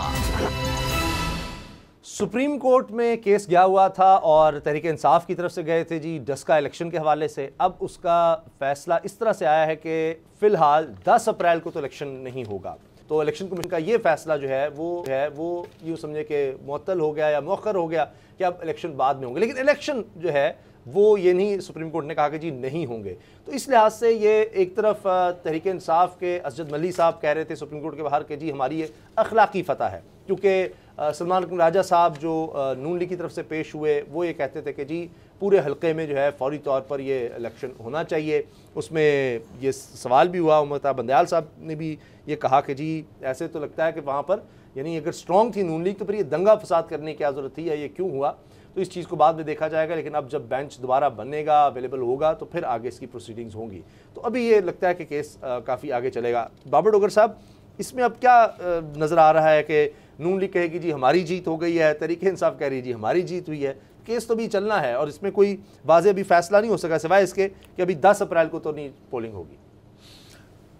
सुप्रीम कोर्ट में केस गया हुआ था और तहरीक इंसाफ की तरफ से गए थे जी डस्का इलेक्शन के हवाले से। अब उसका फैसला इस तरह से आया है कि फ़िलहाल 10 अप्रैल को तो इलेक्शन नहीं होगा। तो इलेक्शन कमीशन का ये फैसला जो है वो यूँ समझे कि मुअत्तल हो गया या मुअख्खर हो गया कि अब इलेक्शन बाद में होंगे, लेकिन इलेक्शन जो है वो ये नहीं, सुप्रीम कोर्ट ने कहा कि जी नहीं होंगे। तो इस लिहाज से ये एक तरफ तहरीक इंसाफ के असजद मल्ली साहब कह रहे थे सुप्रीम कोर्ट के बाहर कि जी हमारी ये अखलाकी फ़तह है, क्योंकि सलमान राजा साहब जो नून लीग की तरफ से पेश हुए वो ये कहते थे कि जी पूरे हलके में जो है फौरी तौर पर ये इलेक्शन होना चाहिए। उसमें ये सवाल भी हुआ, उमता बंदयाल साहब ने भी ये कहा कि जी ऐसे तो लगता है कि वहाँ पर यानी अगर स्ट्रॉन्ग थी नून लीग तो फिर ये दंगा फसाद करने की क्या ज़रूरत थी या ये क्यों हुआ, तो इस चीज़ को बाद में देखा जाएगा। लेकिन अब जब बेंच दोबारा बनेगा, अवेलेबल होगा, तो फिर आगे इसकी प्रोसीडिंग्स होंगी। तो अभी ये लगता है कि केस काफ़ी आगे चलेगा। बाबर डोगर साहब, इसमें अब क्या नज़र आ रहा है कि नून लीग कहेगी जी हमारी जीत हो गई है, तहरीक इंसाफ कह रही है जी हमारी जीत हुई है, केस तो भी चलना है और इसमें कोई वाज़ेह अभी फैसला नहीं हो सका सिवाय इसके कि अभी 10 अप्रैल को तो नहीं पोलिंग होगी।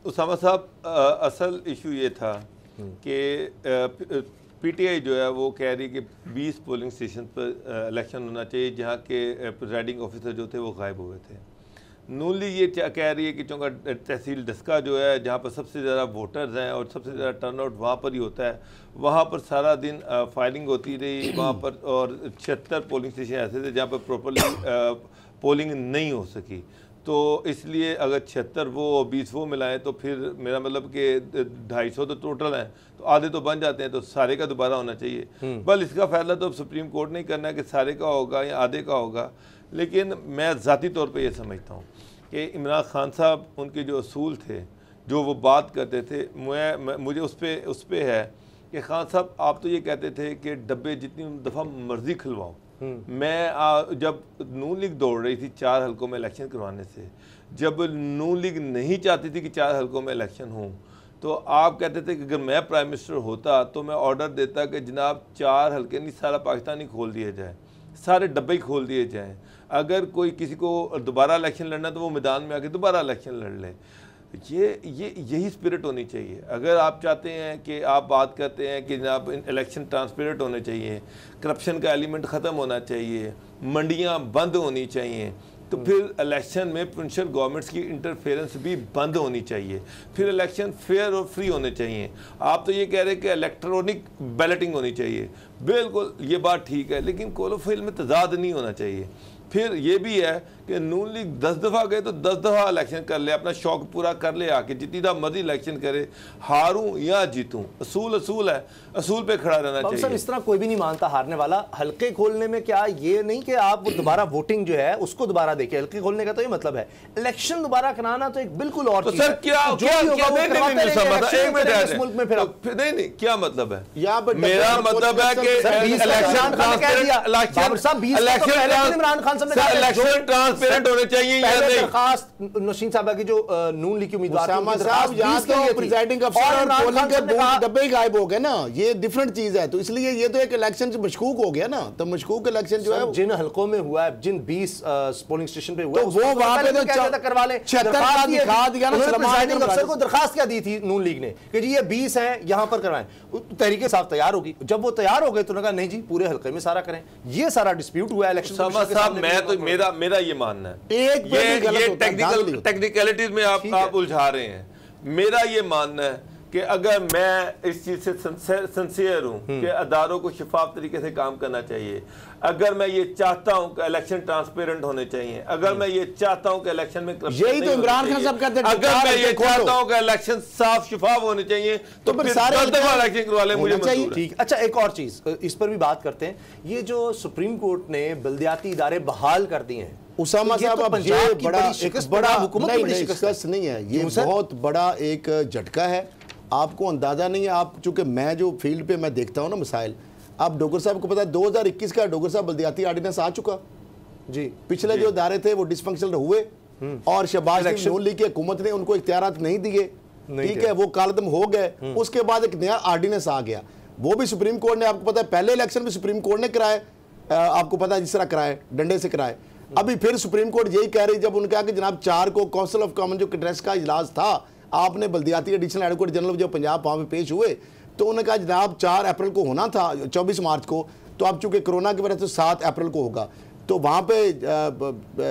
उसामा साहब, असल इशू ये था कि PTI जो है वो कह रही कि 20 पोलिंग स्टेशन पर इलेक्शन होना चाहिए जहाँ के प्रिजाइडिंग ऑफिसर जो थे वो गायब हुए थे। नून लीग ये कह रही है कि चूँकि तहसील डस्का जो है जहाँ पर सबसे ज़्यादा वोटर्स हैं और सबसे ज़्यादा टर्नआउट वहाँ पर ही होता है, वहाँ पर सारा दिन फायरिंग होती रही वहाँ पर, और 76 पोलिंग स्टेशन ऐसे थे जहाँ पर प्रॉपरली पोलिंग नहीं हो सकी। तो इसलिए अगर 76 वो और 20 वो मिलाएं तो फिर मेरा मतलब कि 250 तो टोटल हैं, तो आधे तो बन जाते हैं, तो सारे का दोबारा होना चाहिए। बल इसका फैसला तो अब सुप्रीम कोर्ट नहीं करना है कि सारे का होगा या आधे का होगा, लेकिन मैं ज़ाती तौर पे ये समझता हूँ कि इमरान खान साहब उनके जो असूल थे, जो वो बात करते थे, मुझे उस पे है कि खान साहब आप तो ये कहते थे कि डब्बे जितनी दफ़ा मर्जी खुलवाओ। मैं जब नून लीग दौड़ रही थी 4 हलकों में इलेक्शन करवाने से, जब नून लीग नहीं चाहती थी कि 4 हलकों में इलेक्शन हो, तो आप कहते थे कि अगर मैं प्राइम मिनिस्टर होता तो मैं ऑर्डर देता कि जनाब 4 हलके नहीं, सारा पाकिस्तान ही खोल दिया जाए, सारे डब्बे ही खोल दिए जाएं। अगर कोई किसी को दोबारा इलेक्शन लड़ना तो वो मैदान में आके दोबारा इलेक्शन लड़ ले। यही स्पिरिट होनी चाहिए। अगर आप चाहते हैं कि आप बात करते हैं कि जनाब इलेक्शन ट्रांसपेरेंट होने चाहिए, करप्शन का एलिमेंट ख़त्म होना चाहिए, मंडियां बंद होनी चाहिए, तो फिर इलेक्शन में प्रोविंशियल गवर्नमेंट्स की इंटरफेरेंस भी बंद होनी चाहिए, फिर इलेक्शन फेयर और फ्री होने चाहिए। आप तो ये कह रहे हैं कि इलेक्ट्रॉनिक बैलेटिंग होनी चाहिए, बिल्कुल ये बात ठीक है, लेकिन कोलोफाइल में तजाद नहीं होना चाहिए। फिर ये भी है कि नून लीग 10 दफ़ा गए तो 10 दफ़ा इलेक्शन कर ले, अपना शौक पूरा कर ले, आके जितनी दफ़ा मर्जी इलेक्शन करे, हारूं या जीतूं, असूल है, असूल पे खड़ा रहना चाहिए। सर इस तरह कोई भी नहीं मानता हारने वाला। हल्के खोलने में क्या ये नहीं कि आप दोबारा वोटिंग जो है उसको दोबारा देखिए, हल्के खोलने का तो ये मतलब है, इलेक्शन दोबारा कराना तो एक बिल्कुल और तो सर क्या मुल्क में फिर नहीं क्या मतलब है? यहाँ मेरा मतलब है कि इलेक्शन ट्रांसपेरेंट होने चाहिए या नहीं? दरखास्त नौशीन साहबा की जो नून लीग की उम्मीदवार साहब यहाँ तो प्रिजाइडिंग अफसर और पोलिंग के डब्बे ही गायब हो गए ना, ये डिफरेंट चीज है। तो इसलिए ये तो एक इलेक्शन से मशकूक हो गया ना, तो मशकूक इलेक्शन जो है जिन हलकों में हुआ है, जिन 20 पोलिंग स्टेशन पे हुआ तो वो वहां पे तो करवा ले, दिखा दिया ना। प्रिजाइडिंग अफसर को दरखास्त क्या दी थी नून लीग ने कि जी ये 20 हैं यहाँ पर करवाएं, तहरीके साहब तैयार होगी। जब वो तैयार हो गए तो उन्होंने कहा नहीं जी पूरे हल्के में सारा करें। ये सारा डिस्प्यूट हुआ इलेक्शन साहब। मैं तो मेरा ये मानना है, ये टेक्निकलिटीज में आप उलझा रहे हैं। मेरा ये मानना है कि अगर मैं इस चीज से सिंसियर हूं कि अदारों को शफाफ तरीके से काम करना चाहिए, अगर मैं ये चाहता हूं कि इलेक्शन ट्रांसपेरेंट होने चाहिए, अगर मैं ये चाहता हूं कि इलेक्शन में यही तो इमरान खान साहब कहते हैं, अगर मैं ये चाहता हूं कि इलेक्शन साफ शफाफ होने चाहिए, तो फिर सारे इलेक्शन करवा लें, मुझे मंजूर है। ठीक। अच्छा एक और चीज इस पर भी बात करते हैं, ये जो सुप्रीम कोर्ट ने बल्दियाती इदारे बहाल कर दिए हैं, उसामा साहब, अब ये बड़ा हुकूमत नहीं है, ये बहुत बड़ा एक झटका है। आपको अंदाजा नहीं है, आप चूंकि मैं जो फील्ड पे मैं देखता हूँ ना मसाइल, अब डोगर साहब को पता है 2021 का डोगर साहब बल्दियाती ऑर्डिनेंस आ चुका जी। पिछले जो इदारे थे वो डिसफंक्शनल हुए और शहबाज नून लीग की हुकूमत ने उनको इख्तियारात नहीं दिए, ठीक है, वो कालदम हो गए। उसके बाद एक नया ऑर्डिनेंस आ गया, वो भी सुप्रीम कोर्ट ने, आपको पता है पहले इलेक्शन भी सुप्रीम कोर्ट ने कराए, आपको पता है जिस तरह कराए, डंडे से कराए। अभी फिर सुप्रीम कोर्ट यही कह रही, जब उन्होंने कहा कि जनाब 4 को काउंसिल ऑफ कॉमन जो कंट्रेस्ट का इजलास था, आपने बल्दियाती एडिशनल एडवोकेट जनरल जो पंजाब वहाँ पे पेश हुए, तो उन्होंने कहा जनाब 4 अप्रैल को होना था, 24 मार्च को, तो अब चूंकि कोरोना की वजह से 7 अप्रैल को होगा। तो वहाँ पे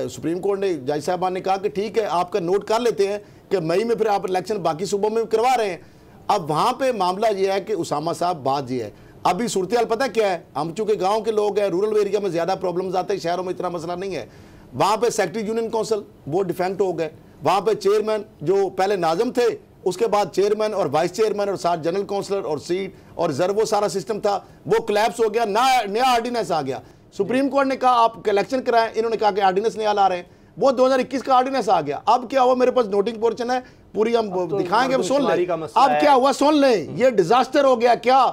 सुप्रीम कोर्ट ने, जज साहबान ने कहा कि ठीक है आपका नोट कर लेते हैं कि मई में फिर आप इलेक्शन बाकी सूबों में करवा रहे हैं। अब वहाँ पे मामला ये है कि उसामा साहब बात ये है, अभी सूरत हाल पता क्या है, हम चूंकि गाँव के लोग हैं, रूरल एरिया में ज़्यादा प्रॉब्लम्स आते हैं, शहरों में इतना मसला नहीं है। वहाँ पे सेक्रेटरी यूनियन काउंसिल वो डिफेक्ट हो गए, वहाँ पे चेयरमैन जो पहले नाजम थे, उसके बाद चेयरमैन और वाइस चेयरमैन और साथ जनरल काउंसलर और सीट और रिजर्व, वो सारा सिस्टम था वो कोलैप्स हो गया, नया ऑर्डिनेंस आ गया। सुप्रीम कोर्ट ने कहा आप इलेक्शन कराएं, इन्होंने कहा कि ऑर्डिनेंस नया ला रहे हैं, वो 2021 का ऑर्डिनेंस आ गया। अब क्या हुआ, मेरे पास नोटिंग पोर्शन है पूरी, हम दिखाएंगे, सुन लें अब क्या हुआ, सुन लें। ये डिजास्टर हो गया क्या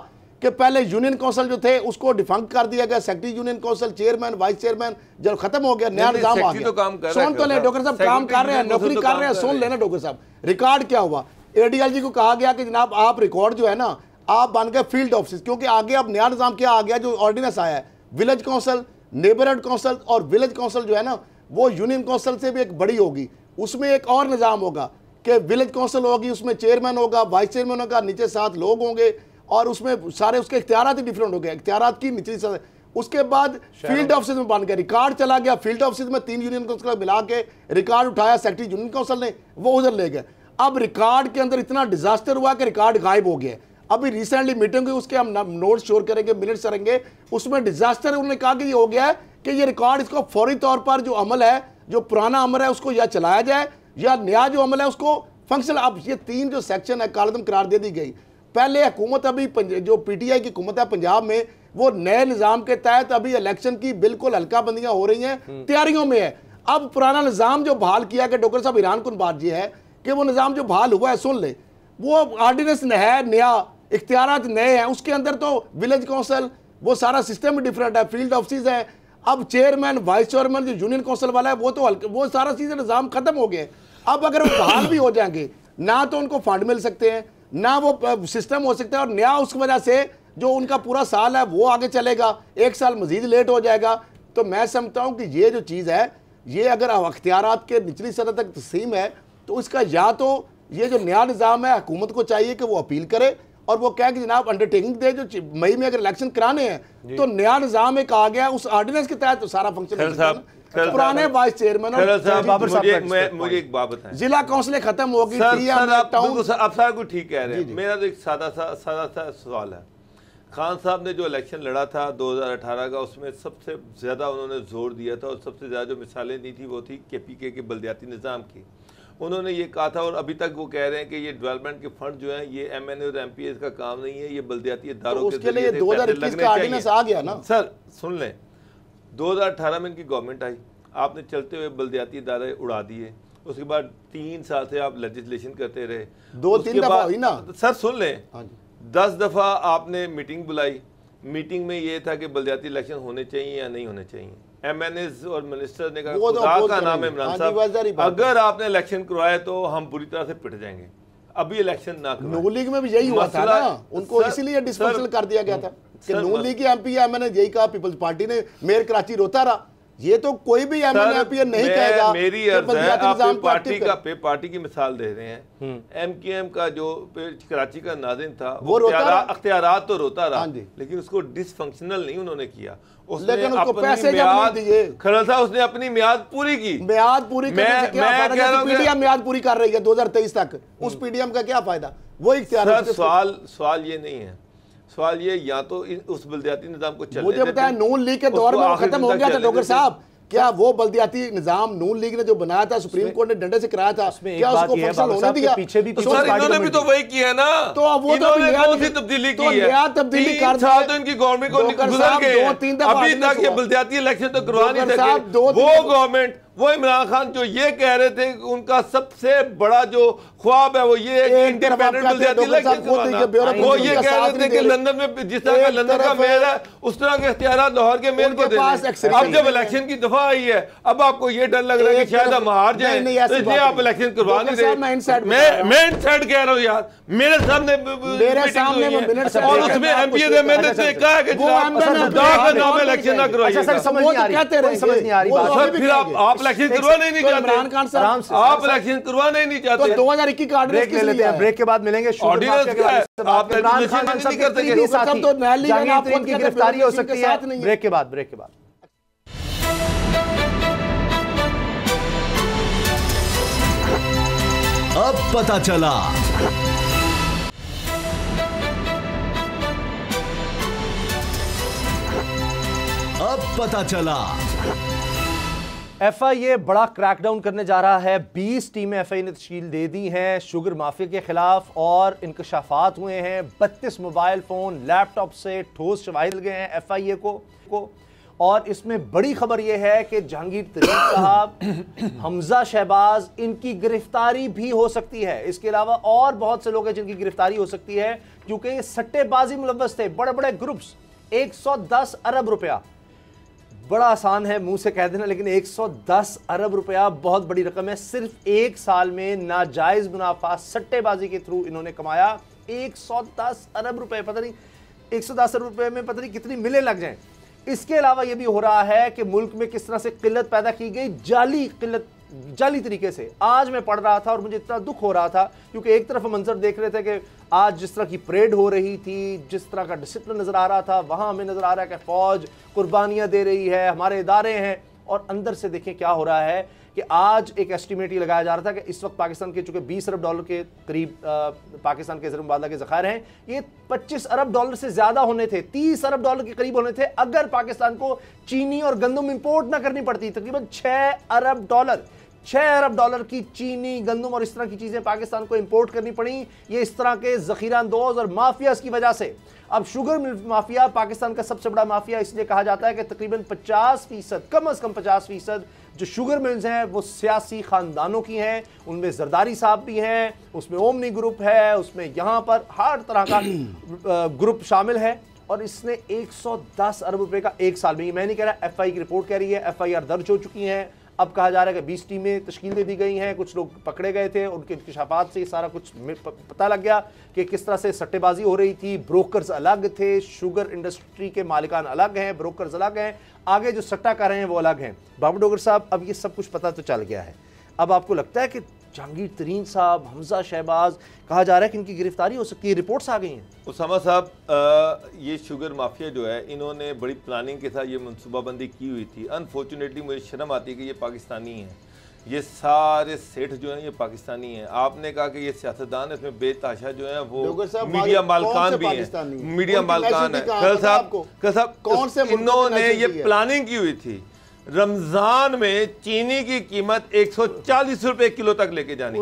कि पहले यूनियन काउंसिल जो थे उसको डिफंक्ट कर दिया गया, secretary union council, chairman, vice chairman जब खत्म हो गया, नया निजाम आ गया। सुन तो ले डॉक्टर साहब, काम कर रहे हैं, नौकरी कर रहे हैं, सुन लेना डॉक्टर साहब। रिकॉर्ड क्या हुआ, एडीएलजी को कहा गया कि जनाब आप रिकॉर्ड जो है ना, आप बन गए फील्ड ऑफिस, क्योंकि आगे अब नया निजाम क्या आ गया, जो ऑर्डिनेंस आया है, विलेज काउंसिल, नेबरहुड काउंसिल और विलेज काउंसिल जो है ना, वो यूनियन काउंसिल से भी एक बड़ी होगी। उसमें एक और निजाम होगा कि विलेज काउंसिल होगी, उसमें चेयरमैन होगा, वाइस चेयरमैन होगा, नीचे 7 लोग होंगे और उसमें सारे उसके इख्तियारात ही डिफरेंट हो गए, इख्तियारात की निचली सतह। उसके बाद फील्ड ऑफिस में बन गया, रिकॉर्ड चला गया फील्ड ऑफिस में, 3 यूनियन काउंसिल मिला के रिकॉर्ड उठाया सेक्रेटरी यूनियन काउंसिल ने, वो उधर ले गए। अब रिकॉर्ड के अंदर इतना डिजास्टर हुआ कि रिकॉर्ड गायब हो गया। अभी रिसेंटली मीटिंग हुई, उसके हम नोट्स शोर करेंगे, मिनट्स करेंगे, उसमें डिजास्टर उन्होंने कहा कि ये हो गया है कि ये रिकॉर्ड, इसको फौरी तौर पर जो अमल है, जो पुराना अमल है उसको या चलाया जाए या नया जो अमल है उसको फंक्शनल। अब ये 3 जो सेक्शन है कालदम करार दे दी गई। पहले हुकूमत, अभी जो पीटीआई की हुकूमत है पंजाब में, वो नए निज़ाम के तहत अभी इलेक्शन की बिल्कुल हल्का बंदियां हो रही हैं, तैयारियों में है। अब पुराना निज़ाम जो बहाल किया कि डॉक्टर साहब ईरान कुन बात ये है कि वो निज़ाम जो बहाल हुआ है, सुन ले, वो आर्डिनेंस है नया, इख्तियारात नए हैं, उसके अंदर तो विलेज काउंसिल वो सारा सिस्टम भी डिफरेंट है, फील्ड ऑफिस है, अब चेयरमैन वाइस चेयरमैन जो यूनियन काउंसिल वाला है वो सारा चीज़ निज़ाम खत्म हो गया है। अब अगर वो बहाल भी हो जाएंगे ना तो उनको फंड मिल सकते हैं, ना वो सिस्टम हो सकता है, और नया उसकी वजह से जो उनका पूरा साल है वो आगे चलेगा, एक साल मजीद लेट हो जाएगा। तो मैं समझता हूँ कि ये जो चीज़ है, ये अगर अख्तियारात के निचली सतह तक तस्लीम है तो इसका या तो ये जो नया निज़ाम है हुकूमत को चाहिए कि वो अपील करे और वो कहे कि जनाब अंडरटेकिंग दे, जो मई में अगर इलेक्शन कराने हैं तो नया निज़ाम एक आ गया, उस ऑर्डिनेंस के तहत तो सारा फंक्शन पुराने वाइस चेयरमैन मुझे एक बात बताएं, जिला काउंसिल खत्म होगी। आप सारा कुछ ठीक कह रहे हैं, मेरा तो एक सादा सा सवाल है। खान साहब ने जो इलेक्शन लड़ा था 2018 का, उसमें सबसे ज़्यादा उन्होंने जोर दिया था और सबसे ज़्यादा जो मिसालें दी थी वो थी KPK के बल्दियाती निज़ाम की। उन्होंने ये कहा था और अभी तक वो कह रहे हैं कि ये डेवलपमेंट के फंड जो हैं ये MNA और MPs का काम नहीं है, ये बल्दियाती इदारों के लिए 2021 का ऑर्डिनेंस आ गया ना। सर सुन लें, 2018 में इनकी गवर्नमेंट आई, आपने चलते हुए बल्दियाती इदारे उड़ा दिए, उसके बाद 3 साल से आप लेजिस्लेशन करते रहे, 2-3 दफा हुई ना। सर सुन लें, 10 दफ़ा आपने मीटिंग बुलाई, मीटिंग में ये था कि बल्दियाती इलेक्शन होने चाहिए या नहीं होने चाहिए। MNAs और मिनिस्टर ने कहा खुदा का नाम है इमरान साहब, अगर आपने इलेक्शन करवाए तो हम बुरी तरह से पिट जाएंगे, अभी इलेक्शन ना करवाएं। नून लीग में भी यही हुआ था ना, उनको इसीलिए डिस्पोजल कर दिया गया था कि नून लीग की MP या MNA यही कहा, पीपल्स पार्टी ने मेयर कराची रोता रहा। ये तो कोई भी MNA MP नहीं कहेगा। मेरी अर्ज है, आप पार्टी की मिसाल दे रहे हैं, MKM का जो कराची का नाज़िम था वो अख्तियारात तो रोता रहा, लेकिन उसको डिसफंक्शनल नहीं उन्होंने किया, लेकिन उसको पैसे जब दिए, खरल साहब उसने अपनी मियाद पूरी की। मियाद पूरी करने से क्या फायदा? PDM मियाद पूरी कर रही है 2023 तक, उस PDM का क्या फायदा? वो इख्तियार। सवाल ये नहीं है, सवाल ये या तो उस बल्दियाती निज़ाम को चलने मुझे बताया नून लीग के दौर में वो खत्म हो गया था डॉक्टर साहब, क्या वो बल्दियाती निजाम नून लीग ने जो बनाया था, सुप्रीम कोर्ट ने डंडे से कराया था, क्या उसको फंक्शन होने दिया? पीछे भी इन्होंने भी तो वही किया ना, तो वो तो कौन सी तब्दीली की है? नया तब्दीली कर साल तो इनकी गवर्नमेंट को गुजर गए, अभी तक ये बल्दियाती इलेक्शन तो करवा नहीं सके। वो गवर्नमेंट, वो इमरान खान जो ये कह रहे थे उनका सबसे बड़ा जो ख्वाब है वो ये इंडिपेंडेंट बल्दियाती इलेक्शन करवाना, वो ये कह रहे थे कि लंदन में जिस तरह का लंदन का मेयर है उस तरह के इख्तियारात लाहौर के मेयर को देने। अब जब इलेक्शन की दफा आई है, अब आपको ये डर लग रहा है कि शायद हम हार जाएं, तो इसलिए आप इलेक्शन करवा नहीं रहे। मैं इनसाइड कह रहा हूँ यार, मेरे सामने और उसमें MPs MNA ने कहा है कि खुदा का नाम इलेक्शन ना करवाइए। समझ नहीं आ रही, फिर आप इलेक्शन करवाने नहीं चाहते, इमरान खान साहब आप इलेक्शन करवाने नहीं चाहते। तो 2021 का ऑर्डिनेंस किस लिए है? ब्रेक के बाद मिलेंगे। आप इमरान खान नहीं कर सके, सब तो नया लीग है, आपको की गिरफ्तारी हो सकती है। ब्रेक के बाद अब पता चला। अब पता चला। FIA बड़ा क्रैकडाउन करने जा रहा है। 20 टीमें FIA ने तश्कील दे दी हैं शुगर माफिया के खिलाफ और इंकशाफात हुए हैं। 32 मोबाइल फोन लैपटॉप से ठोस शवाहिद गए हैं FIA को। और इसमें बड़ी खबर यह है कि जहांगीर तरीन साहब, हमजा शहबाज, इनकी गिरफ्तारी भी हो सकती है। इसके अलावा और बहुत से लोग हैं जिनकी गिरफ्तारी हो सकती है क्योंकि ये सट्टेबाजी मुलव्वस थे। बड़े बड़े ग्रुप्स, 110 अरब रुपया, बड़ा आसान है मुंह से कह देना, लेकिन 110 अरब रुपया बहुत बड़ी रकम है। सिर्फ एक साल में नाजायज मुनाफा सट्टेबाजी के थ्रू इन्होंने कमाया 110 अरब रुपए। पता नहीं 110 अरब रुपए में पता नहीं कितनी मिलें लग जाएं। इसके अलावा यह भी हो रहा है कि मुल्क में किस तरह से किल्लत पैदा की गई, जाली तरीके से। आज मैं पढ़ रहा था और मुझे इतना दुख हो रहा था क्योंकि एक तरफ मंजर देख रहे थे कि आज जिस तरह की परेड हो रही थी, जिस तरह का डिसिप्लिन नजर आ रहा था, वहां हमें नजर आ रहा है कि फौज कुर्बानियां दे रही है, हमारे इदारे हैं, और अंदर से देखें क्या हो रहा है कि आज एक एस्टिमेट ये लगाया जा रहा था कि इस वक्त पाकिस्तान के चूंकि 20 अरब डॉलर के करीब पाकिस्तान के ज़र मुबादला के ज़खायर हैं, ये 25 अरब डॉलर से ज़्यादा होने थे, 30 अरब डॉलर के करीब होने थे अगर पाकिस्तान को चीनी और गंदम इंपोर्ट ना करनी पड़ती। तकरीबन 6 अरब डॉलर की चीनी, गंदम और इस तरह की चीज़ें पाकिस्तान को इंपोर्ट करनी पड़ी, ये इस तरह के ज़ख़ीरा अंदोज़ और माफियाज़ की वजह से। अब शुगर माफिया पाकिस्तान का सबसे बड़ा माफिया इसलिए कहा जाता है कि तकरीबन 50%, कम अज़ कम 50% जो शुगर मिल्स हैं वो सियासी खानदानों की हैं, उनमें जरदारी साहब भी हैं, उसमें ओमनी ग्रुप है, उसमें यहाँ पर हर तरह का ग्रुप शामिल है। और इसने 110 अरब रुपए का एक साल में, मैं नहीं कह रहा, एफआई की रिपोर्ट कह रही है, एफआईआर दर्ज हो चुकी हैं। अब कहा जा रहा है कि 20 टीमें तश्कील दे दी गई हैं, कुछ लोग पकड़े गए थे, उनके इंकशाफात से सारा कुछ पता लग गया कि किस तरह से सट्टेबाजी हो रही थी। ब्रोकर्स अलग थे, शुगर इंडस्ट्री के मालिकान अलग हैं, ब्रोकर्स अलग हैं, आगे जो सट्टा कर रहे हैं वो अलग हैं। बाबू डोगर साहब, अब ये सब कुछ पता तो चल गया है, अब आपको लगता है कि जहांगीर तरीन साहब, हमजा शहबाज, कहा जा रहा है कि इनकी गिरफ्तारी हो सकती है, रिपोर्ट्स आ गई हैं। उसामा साहब, ये शुगर माफिया जो है, इन्होंने बड़ी प्लानिंग के साथ ये मनसूबाबंदी की हुई थी। अनफॉर्चुनेटली मुझे शर्म आती है कि ये पाकिस्तानी हैं, ये सारे सेठ जो हैं ये पाकिस्तानी हैं। आपने कहा कि ये सियासतदान है, इसमें बेताशा जो है वो मीडिया मालकान भी हैं, मीडिया मालकान है। कल साहब इन्होंने ये प्लानिंग की हुई थी रमजान में चीनी की कीमत 140 रुपए किलो तक लेके जानी,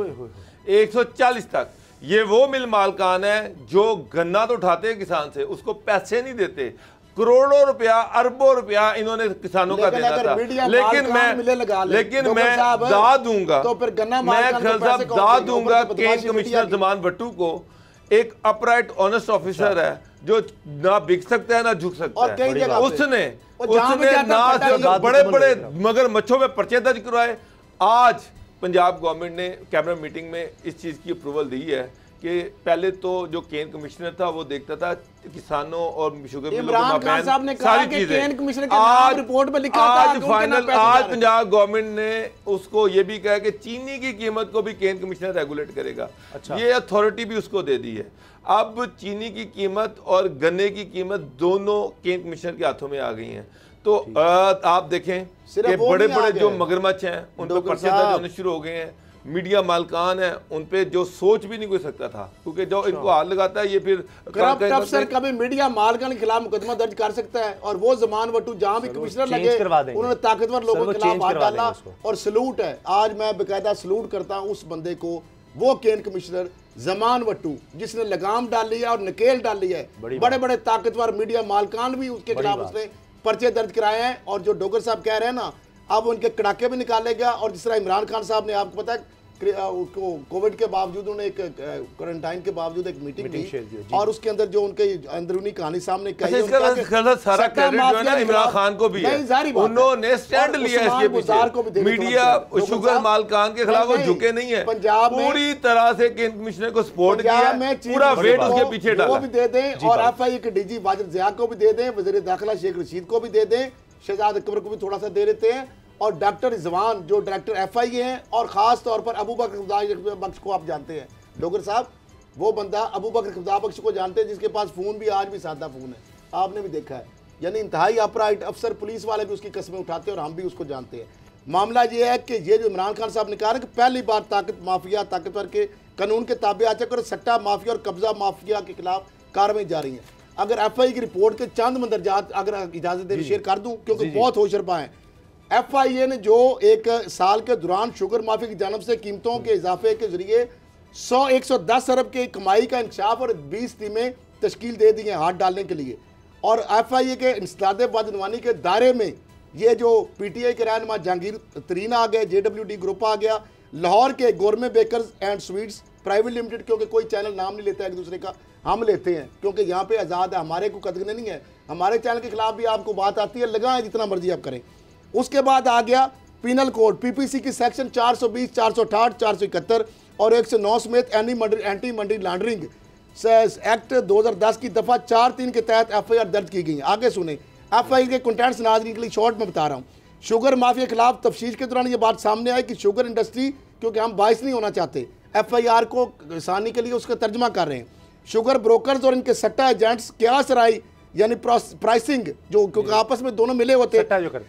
140 तक। ये वो मिल मालकान है जो गन्ना तो उठाते हैं किसान से, उसको पैसे नहीं देते, करोड़ों रुपया, अरबों रुपया इन्होंने किसानों का देना था। लेकिन मैं दाद दूंगा, तो फिर गन्ना मैं खल साहब दाद दूंगा केन कमिश्नर जमान भट्टू को, एक अपराइट ऑनेस्ट ऑफिसर है जो ना बिक सकता है ना झुक सकता है। उसने ना बड़े बड़े मगर मच्छों में पर्चे दर्ज करवाए। आज पंजाब गवर्नमेंट ने कैबिनेट मीटिंग में इस चीज की अप्रूवल दी है कि पहले तो जो केन कमिश्नर था वो देखता था किसानों और शुगर मिलों के माबैन सारी चीजें। आज फाइनल, आज पंजाब गवर्नमेंट ने उसको ये भी कहा कि चीनी की कीमत को भी केन कमिश्नर रेगुलेट करेगा। ये अथॉरिटी भी उसको दे दी है। अब चीनी की कीमत और गन्ने की कीमत दोनों केन कमिश्नर के हाथों में आ गई हैं। तो आप देखें कि बड़े बड़े जो मगरमच्छ हैं उन पर पर्चे दर्ज होने शुरू हो गए हैं। मीडिया मालकान है उन पे जो सोच भी नहीं कोई सकता था, क्योंकि जो इनको हाथ लगाता है ये फिर करप्ट अफसर कभी मीडिया मालकान के खिलाफ मुकदमा दर्ज कर सकता है। और वो जमान वट्टू जहां भी कमिश्नर लगे उन्होंने ताकतवर लोगों के खिलाफ हाथ डाला। और सलूट है, आज मैं बेकायदा सलूट करता हूं उस बंदे को, वो केन कमिश्नर जमान वट्टू जिसने लगाम डाली है और नकेल डाली है। बड़े बड़े ताकतवर मीडिया मालकान भी उसके खिलाफ उसने पर्चे दर्ज कराए हैं। और जो डोगर साहब कह रहे हैं ना, अब उनके कड़ाके भी निकालेगा। और जिस तरह इमरान खान साहब ने, आपको पता है कोविड के बावजूद उन्होंने एक क्वारंटाइन के बावजूद एक मीटिंग दी और उसके अंदर जो उनके अंदरूनी कहानी सामने सारा क्रेडिट जो है ना इमरान खान को भी है, उन्होंने स्टैंड लिया इसके पीछे। मीडिया शुगर मालकान के खिलाफ वो झुके नहीं है, पंजाब पूरी तरह से केन कमिश्नर को सपोर्ट किया, पूरा वेट उसके पीछे डाला। वो भी दे दें और एफआई के डीजी वाजिद ज़िया को भी दे दें, वज़ीर दाखिला शेख रशीद को भी दे दें, शहजाद अकबर को भी थोड़ा सा दे देते हैं, और डॉक्टर रिजवान जो डायरेक्टर एफआई हैं, और खास तौर पर अबू बकर खुदा बख्श को आप जानते हैं डोगर साहब, वो बंदा अबू बकर खुदा बख्श को जानते हैं जिसके पास फ़ोन भी आज भी सादा फ़ोन है, आपने भी देखा है। यानी इंतहाई अपराइट अफसर, पुलिस वाले भी उसकी कस्में उठाते हैं और हम भी उसको जानते हैं। मामला ये है कि ये जो इमरान खान साहब ने कहा कि पहली बार ताकत माफिया, ताकतवर के कानून के ताबे आ चुके और सट्टा माफिया और कब्जा माफिया के खिलाफ कार्रवाई जारी है। अगर एफआई की रिपोर्ट के चंद मंदरजात अगर इजाजत दे शेयर कर दूं, क्योंकि बहुत होशरबा है। एफआईए ने जो एक साल के दौरान शुगर माफिया की जानब से कीमतों के इजाफे के जरिए 110 अरब के कमाई का इंकशाफ और 20 टीमें तश्कील दे दी हैं हाथ डालने के लिए। और एफआईए के इंसदाद बदनवानी के दायरे में ये जो पीटीआई के रहनुमा जहांगीर तरीन आ गए, जेडब्ल्यूडी ग्रुप आ गया, लाहौर के gourmet bakers and sweets private limited, क्योंकि कोई चैनल नाम नहीं लेता एक दूसरे का, हम लेते हैं क्योंकि यहाँ पे आज़ाद है, हमारे को कदगने नहीं है, हमारे चैनल के खिलाफ भी आपको बात आती है, लगाएं जितना मर्जी आप करें। उसके बाद आ गया पीनल कोड, पीपीसी की सेक्शन 420, 468, 471 और 109 समेत एंटी मनी लॉन्ड्रिंग एक्ट 2010 की दफ़ा 4(3) के तहत एफआईआर दर्ज की गई। आगे सुने एफआई के कंटेंट्स नाज़रीन के लिए शॉर्ट में बता रहा हूँ। शुगर माफिया के खिलाफ तफ्तीश के दौरान ये बात सामने आई कि शुगर इंडस्ट्री, क्योंकि हम बाइस नहीं होना चाहते, एफआईआर को आसानी के लिए उसका तर्जमा कर रहे हैं, शुगर ब्रोकर्स और इनके सट्टा एजेंट्स क्या सराई यानी प्राइसिंग जो, क्योंकि आपस में दोनों मिले होते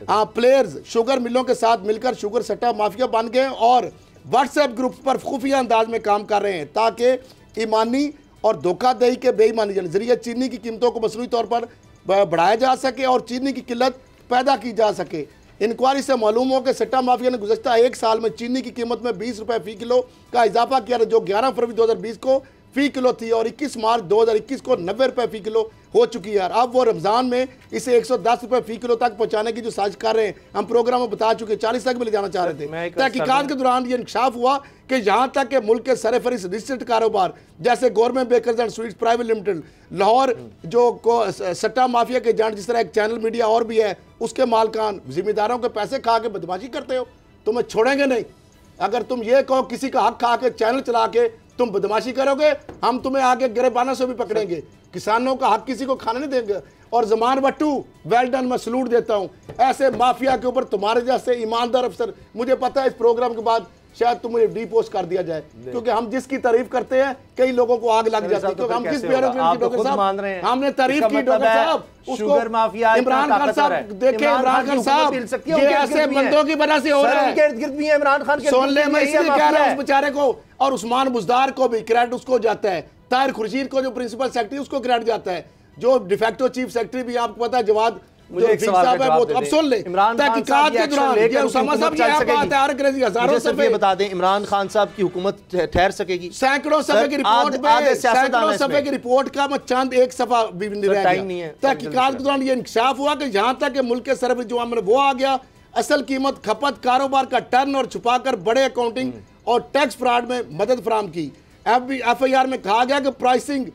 हाँ प्लेयर्स, शुगर मिलों के साथ मिलकर शुगर सट्टा माफिया बन गए और व्हाट्सएप ग्रुप पर खुफिया अंदाज में काम कर रहे हैं ताकि ईमानी और धोखाधड़ी के बेईमानी जरिए चीनी की कीमतों को मसनूई तौर पर बढ़ाया जा सके और चीनी की किल्लत पैदा की जा सके। इंक्वायरी से मालूम हो कि सट्टा माफिया ने गुज़श्ता एक साल में चीनी की कीमत में 20 रुपये फ़ी किलो का इजाफा किया, जो 11 फरवरी 2020 को फी किलो थी और 21 मार्च 2021 को 90 रुपए फी किलो हो चुकी है यार। अब वो रमज़ान में इसे 110 रुपए फी किलो तक पहुंचाने की जो साजिश कर रहे हैं, हम प्रोग्राम में बता चुके, 40 तक भी ले जाना चाह रहे थे। तहकीकात के दौरान ये इंकशाफ हुआ कि यहाँ तक के मुल्क के सरफहरिस्त रजिस्टर्ड कारोबार जैसे government bakers and sweets private limited, Lahore जो सट्टा माफिया के एजेंट, जिस तरह एक चैनल मीडिया और भी है, उसके मालकान जिम्मेदारों के पैसे खा के बदमाशी करते हो, तुम्हें छोड़ेंगे नहीं। अगर तुम ये कहो किसी का हक खा के चैनल चला के तुम बदमाशी करोगे, हम तुम्हें आगे गिरबाना से भी पकड़ेंगे। किसानों का हक किसी को खाने नहीं देंगे। और जमान बट्टू, वेल डन, मैं सलूट देता हूं ऐसे माफिया के ऊपर। तुम्हारे जैसे ईमानदार अफसर, मुझे पता है इस प्रोग्राम के बाद शायद तुम्हें डीपोस्ट कर दिया जाए, क्योंकि हम जिसकी तारीफ करते हैं कई लोगों को आग लग जाती है। क्योंकि हम जिस हमने तारीफ की डॉक्टर साहब, शुगर माफिया, इमरान खान साहब देखे, इमरान खान साहब ये ऐसे बंदों की वजह से हो रहा है। इमरान खान सुन ले, मैं इसलिए कह रहा हूं उस बेचारे को, और उस्मान बुजदार को भी क्रेडिट उसको जाता है, ताहिर खुर्शीद को जो प्रिंसिपल सेक्रेटरी उसको क्रेडिट जाता है, जो डिफेक्टो चीफ सेक्रेटरी भी आपको पता है जवाद मुझे एक सवाल का जवाब दे दें। अब सुन ले, तहकीकात के दौरान ये उसामा साहब ये बात है, हर क्रेजी हजारों सफे बता दें, इमरान खान साहब की हुकूमत ठहर सकेगी? सैकड़ों सफे की रिपोर्ट पे, सैकड़ों सफे की रिपोर्ट का मैं चंद एक सफा भी रह गया। तहकीकात के दौरान ये इंकशाफ हुआ कि जहां तक मुल्क के सरफ जो वो आ गया, असल कीमत, खपत, कारोबार का टर्न और छुपाकर बड़े अकाउंटिंग और टैक्स फ्रॉड में मदद फराहम की। FIR में कहा गया कि प्राइसिंग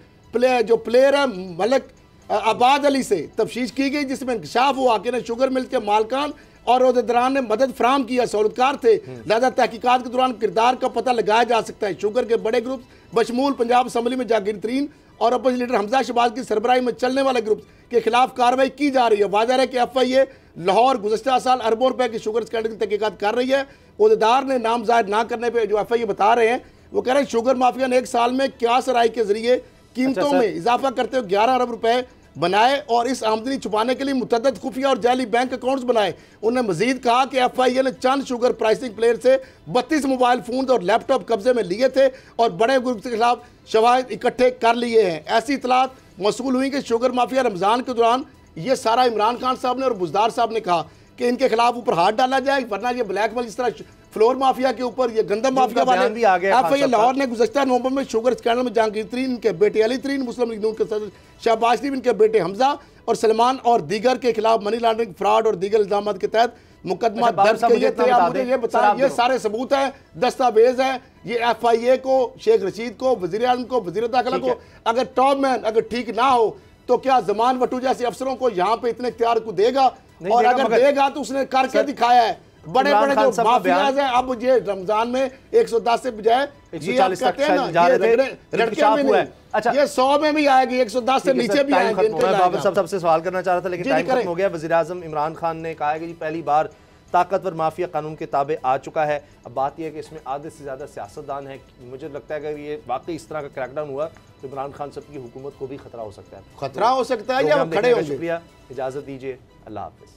जो प्लेयर है मलिक आबाद अली से तफ्तीश की गई, जिसमें इंकशाफ हुआ कि शुगर मिल के मालकान और ओहदेदारान ने मदद फराहम किया, सहूलतकार थे। लिहाजा तहकीकात के दौरान किरदार का पता लगाया जा सकता है। शुगर के बड़े ग्रुप बशमूल पंजाब असम्बली में जागीर तरीन और अपोजिशन लीडर हमजा शहबाज की सरबराही में चलने वाले ग्रुप के खिलाफ कार्रवाई की जा रही है। वाज़ेह है कि FIA लाहौर गुज़श्ता साल अरबों रुपए की शुगर स्कैंडल की तहकीकात कर रही है। ओहदेदार ने नाम जाहिर ना करने पर जो FIA बता रहे हैं, वो कह रहे हैं शुगर माफिया ने एक साल में क्यास राय के जरिए कीमतों में इजाफा करते हुए 11 अरब रुपए बनाए और इस आमदनी छुपाने के लिए मुतअद्दिद खुफिया और जाली बैंक अकाउंट्स बनाए। उन्होंने मजीद कहा कि FIA ने चंद शुगर प्राइसिंग प्लेयर से 32 मोबाइल फोन और लैपटॉप कब्जे में लिए थे और बड़े ग्रुप के खिलाफ शवाहिद इकट्ठे कर लिए हैं। ऐसी इतलात मौसूल हुई कि शुगर माफिया रमजान के दौरान ये सारा इमरान खान साहब ने और बुजदार साहब ने कहा कि इनके खिलाफ ऊपर हाथ डाला जाए, वरना ये ब्लैक मनी, जिस तरह फ्लोर माफिया के ऊपर ये गंदम माफिया वाले भी आ गए। FIA लाहौर ने गुज़श्ता नवंबर में शुगर स्कैंडल में जहांगीर तरीन, इनके बेटे अली तरीन, मुस्लिम लीग नून के सदर शहबाज शरीफ, इनके बेटे हमजा और सलमान और दीगर के खिलाफ मनी लॉन्ड्रिंग, फ्रॉड और दीगर इल्जामात के तहत मुकदमा दर्ज किए थे। आप मुझे ये बताएं, ये सारे सबूत है, दस्तावेज है, ये FIA को, शेख रशीद को, वज़ीर आज़म को, वज़ीर दाखिला को, अगर टॉप मैन अगर ठीक ना हो तो क्या जमान बट्टू जैसे अफसरों को यहाँ पे इतने इख्तियार को देगा? और अगर देगा तो उसने करके दिखाया है। बड़े बड़े जो माफियाज हैं, अब ये रमजान में 110 से बजाय 140 तक लड़के में नहीं, अच्छा ये 100 में भी आएगी, 110 से नीचे भी आएंगे। बाबर साहब सबसे सवाल करना चाह रहा था लेकिन टाइम खत्म हो गया। वज़ीर आज़म इमरान खान ने कहा है कि पहली बार ताकतवर माफिया कानून के ताबे आ चुका है। अब बात यह है कि इसमें आधे से ज़्यादा सियासतदान है। मुझे लगता है कि ये वाकई इस तरह का क्रैकडाउन हुआ तो इमरान खान साहब की हुकूमत को भी खतरा हो सकता है। खतरा हो सकता है या वो खड़े होंगे। शुक्रिया, इजाज़त दीजिए, अल्लाह हाफ़िज़।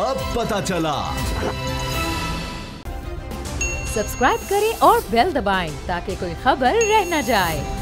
अब पता चला। सब्सक्राइब करें और बेल दबाएं ताकि कोई खबर रह न जाए।